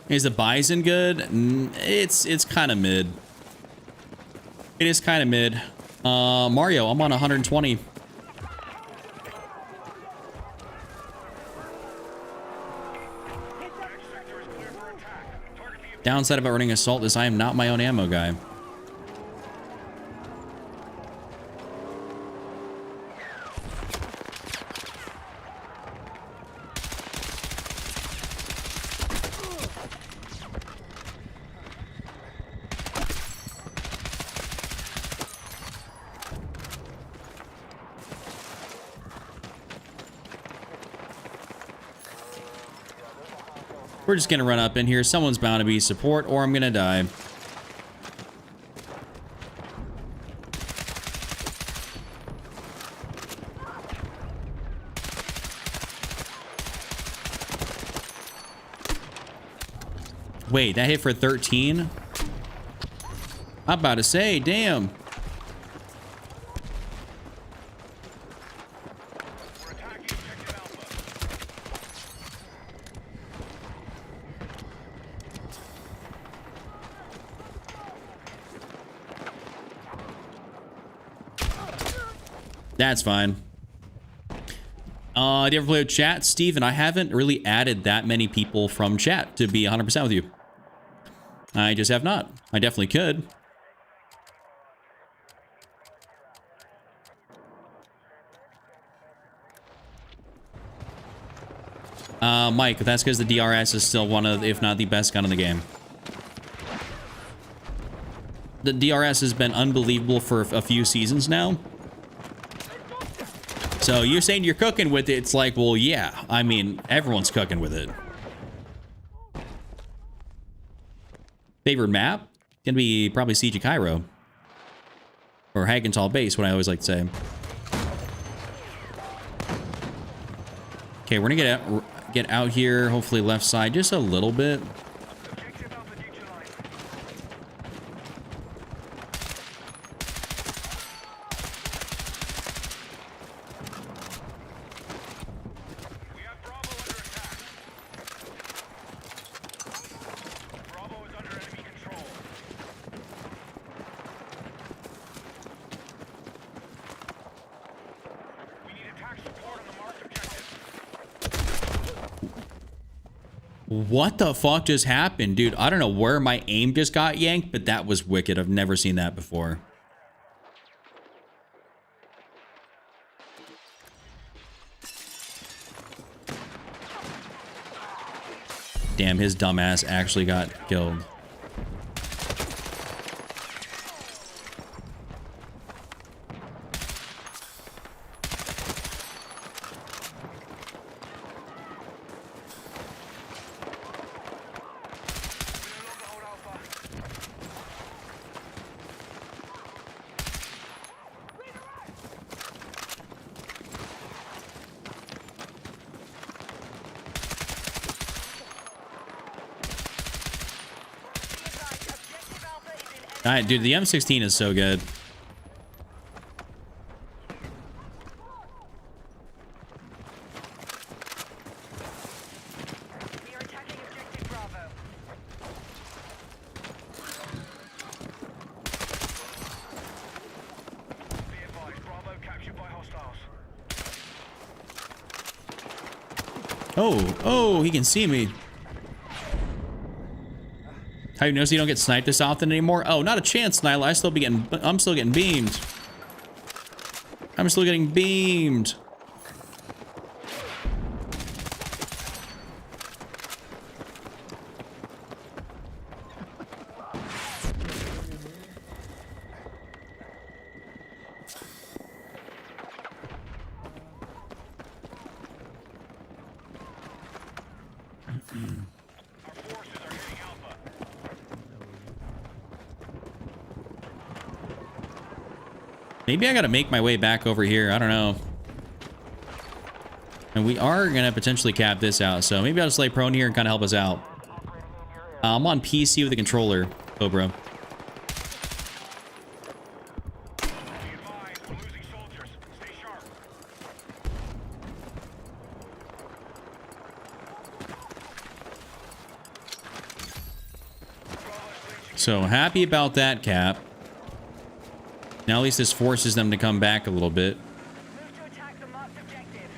Is the Bison good? It's kind of mid. It is kind of mid. Mario, I'm on 120. Downside about running assault is I am not my own ammo guy. We're just gonna run up in here. Someone's bound to be support, or I'm gonna die. Wait, that hit for 13? I'm about to say, damn. We're attacking objective Alpha. That's fine. Do you ever play with chat? Steven, I haven't really added that many people from chat, to be 100% with you. I just have not. I definitely could. Mike, that's because the DRS is still one of, if not the best gun in the game. The DRS has been unbelievable for a few seasons now. So you're saying you're cooking with it. It's like, well, yeah. I mean, everyone's cooking with it. Favorite map? Gonna be probably Siege of Cairo. Or Hagenthal Base, what I always like to say. Okay, we're gonna get out here, hopefully left side just a little bit. Objective Alpha neutralized. We have Bravo under attack. Bravo is under enemy control. We need attack support on the marked objective. What the fuck just happened, dude? I don't know where my aim just got yanked, but that was wicked. I've never seen that before. Damn, his dumbass actually got killed. Hold Alpha. Objective Alpha is in enemy. All right, dude, the M16 is so good. We are attacking objective Bravo. Be advised, Bravo captured by hostiles. Oh, he can see me. How you notice you don't get sniped this often anymore? Oh, not a chance, Nyla. I'm still getting beamed. I'm still getting beamed. Our forces are hitting Alpha. Maybe I gotta make my way back over here. I don't know. And we are gonna potentially cap this out, so maybe I'll just lay prone here and kind of help us out. I'm on PC with the controller, Cobra. Be advised, we're losing soldiers. Stay sharp. So happy about that, Cap. Now at least this forces them to come back a little bit. Move to attack the marked objective.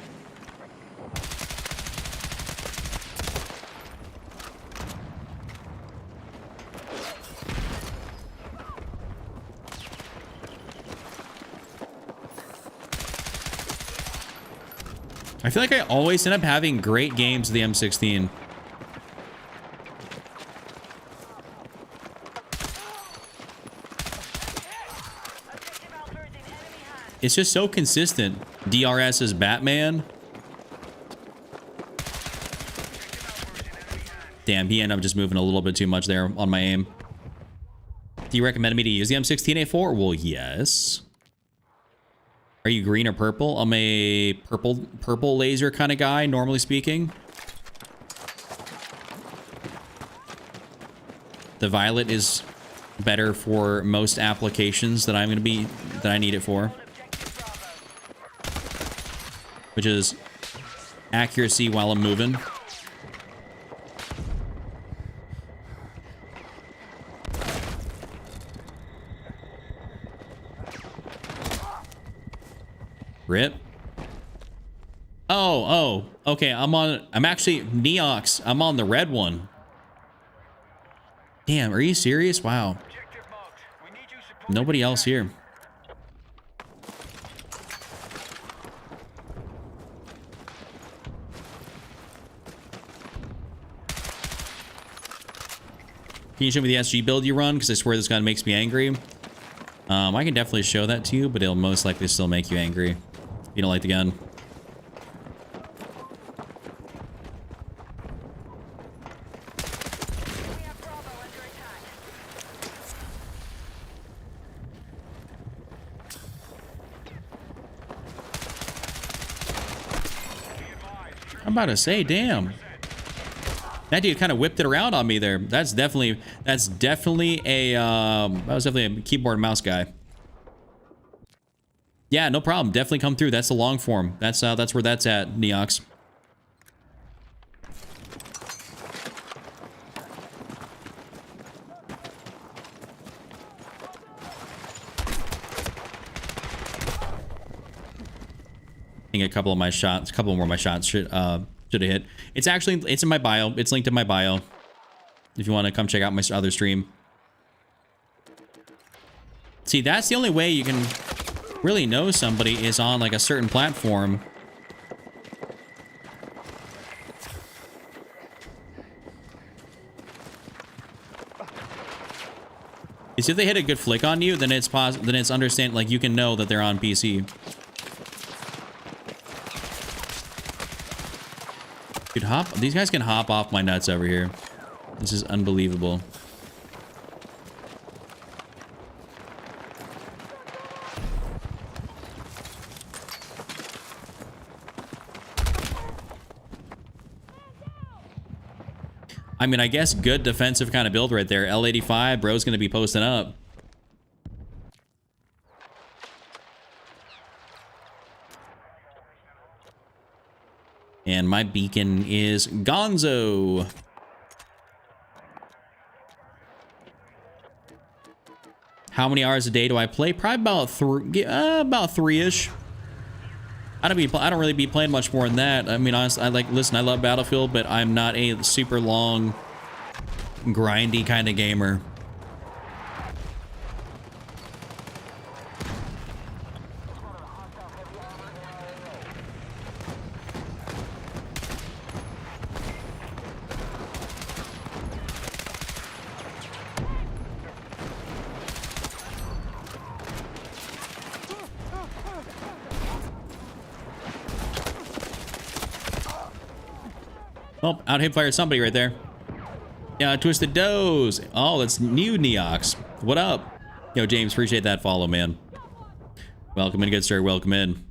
I feel like I always end up having great games of the M16. Objective Alpha is in enemy hands. It's just so consistent. DRS is Batman. Objective Alpha is in enemy hands. Damn, he ended up just moving a little bit too much there on my aim. Do you recommend me to use the M16A4? Well, yes. Are you green or purple? I'm a purple laser kind of guy, normally speaking. The violet is better for most applications that I need it for. Which is accuracy while I'm moving. Rip. Oh, okay, I'm actually Neox. I'm on the red one. Damn, are you serious? Wow. Nobody else here. Can you show me the SG build you run? Because I swear this gun makes me angry. I can definitely show that to you, but it'll most likely still make you angry if you don't like the gun. I'm about to say, damn. That dude kind of whipped it around on me there. That's definitely a that was definitely a keyboard and mouse guy. Yeah, no problem. Definitely come through. That's the long form. That's where that's at, Neox. I think a couple more of my shots should have hit. It's in my bio. It's linked in my bio. If you want to come check out my other stream. See, that's the only way you can really know somebody is on like a certain platform. Is if they hit a good flick on you, then it's understand like you can know that they're on PC. Dude, these guys can hop off my nuts over here. This is unbelievable. I mean, I guess good defensive kind of build right there. L85, bro's gonna be posting up. And my beacon is Gonzo. How many hours a day do I play? Probably about three-ish. I don't really be playing much more than that. I mean, honestly, listen, I love Battlefield, but I'm not a super long, grindy kind of gamer. Oh, out hip fire somebody right there. Yeah, Twisted Doze. Oh, that's new Neox. What up? Yo, James, appreciate that follow, man. Welcome in, good sir. Welcome in.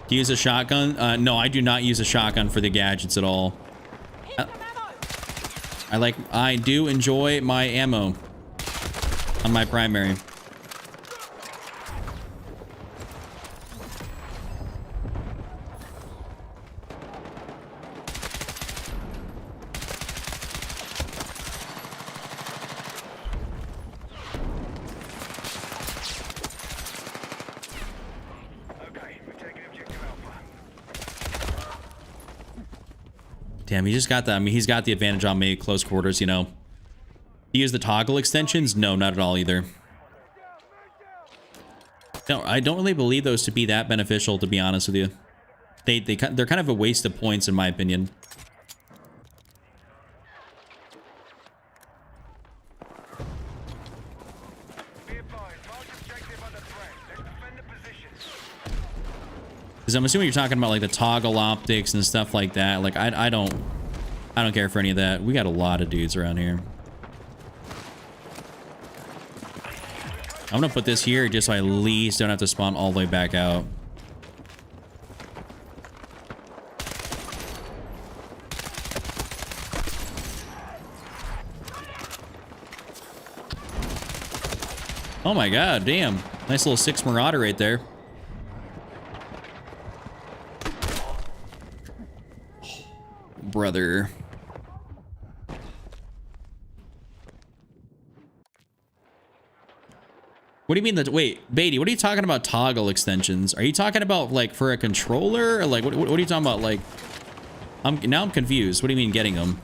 Do you use a shotgun? No, I do not use a shotgun for the gadgets at all. I do enjoy my ammo on my primary. Damn, he just got that. I mean, he's got the advantage on me, close quarters, you know. Do you use the toggle extensions? No, not at all either. No, I don't really believe those to be that beneficial, to be honest with you. They're kind of a waste of points, in my opinion. Because I'm assuming you're talking about like the toggle optics and stuff like that. Like I don't care for any of that. We got a lot of dudes around here. I'm gonna put this here just so I at least don't have to spawn all the way back out. Oh my god, damn. Nice little 6 Marauder right there. Brother. What do you mean that? Wait, Beatty, what are you talking about toggle extensions? Are you talking about like for a controller? Or like what are you talking about? Like, now I'm confused. What do you mean getting them?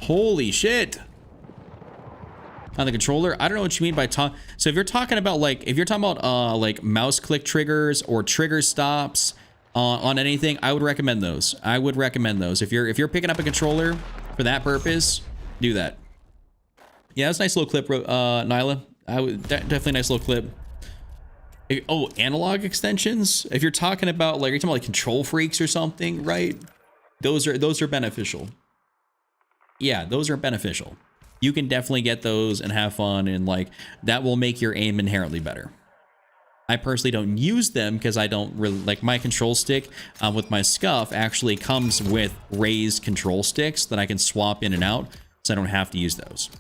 Holy shit. On the controller, I don't know what you mean by talk. So if you're talking about like, if you're talking about like mouse click triggers or trigger stops on anything, I would recommend those. I would recommend those. If you're picking up a controller for that purpose, do that. Yeah, that's a nice little clip, Nyla. I would definitely a nice little clip. Oh, analog extensions. If you're talking about like, you're talking about like Control Freaks or something, right? Those are beneficial. Yeah, those are beneficial. You can definitely get those and have fun, and like that will make your aim inherently better. I personally don't use them because I don't really like my control stick with my Scuff actually comes with raised control sticks that I can swap in and out, so I don't have to use those.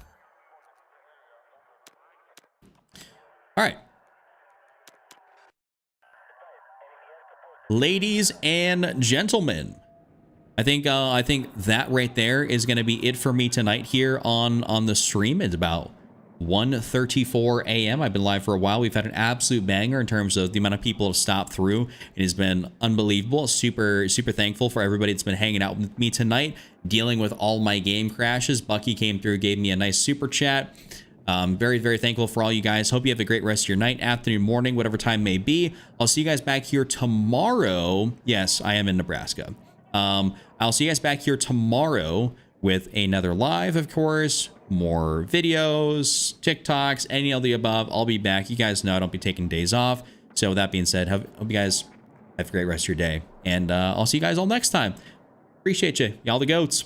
All right. Ladies and gentlemen, I think that right there is going to be it for me tonight here on the stream. It's about 1:34 a.m. I've been live for a while. We've had an absolute banger in terms of the amount of people who have stopped through. It has been unbelievable. Super thankful for everybody that's been hanging out with me tonight, dealing with all my game crashes. Bucky came through, gave me a nice super chat. Very thankful for all you guys. Hope you have a great rest of your night, afternoon, morning, whatever time may be. I'll see you guys back here tomorrow. Yes, I am in Nebraska. I'll see you guys back here tomorrow with another live, of course, more videos, TikToks, any of the above. I'll be back. You guys know I don't be taking days off. So with that being said, hope you guys have a great rest of your day. And I'll see you guys all next time. Appreciate you. Y'all the goats.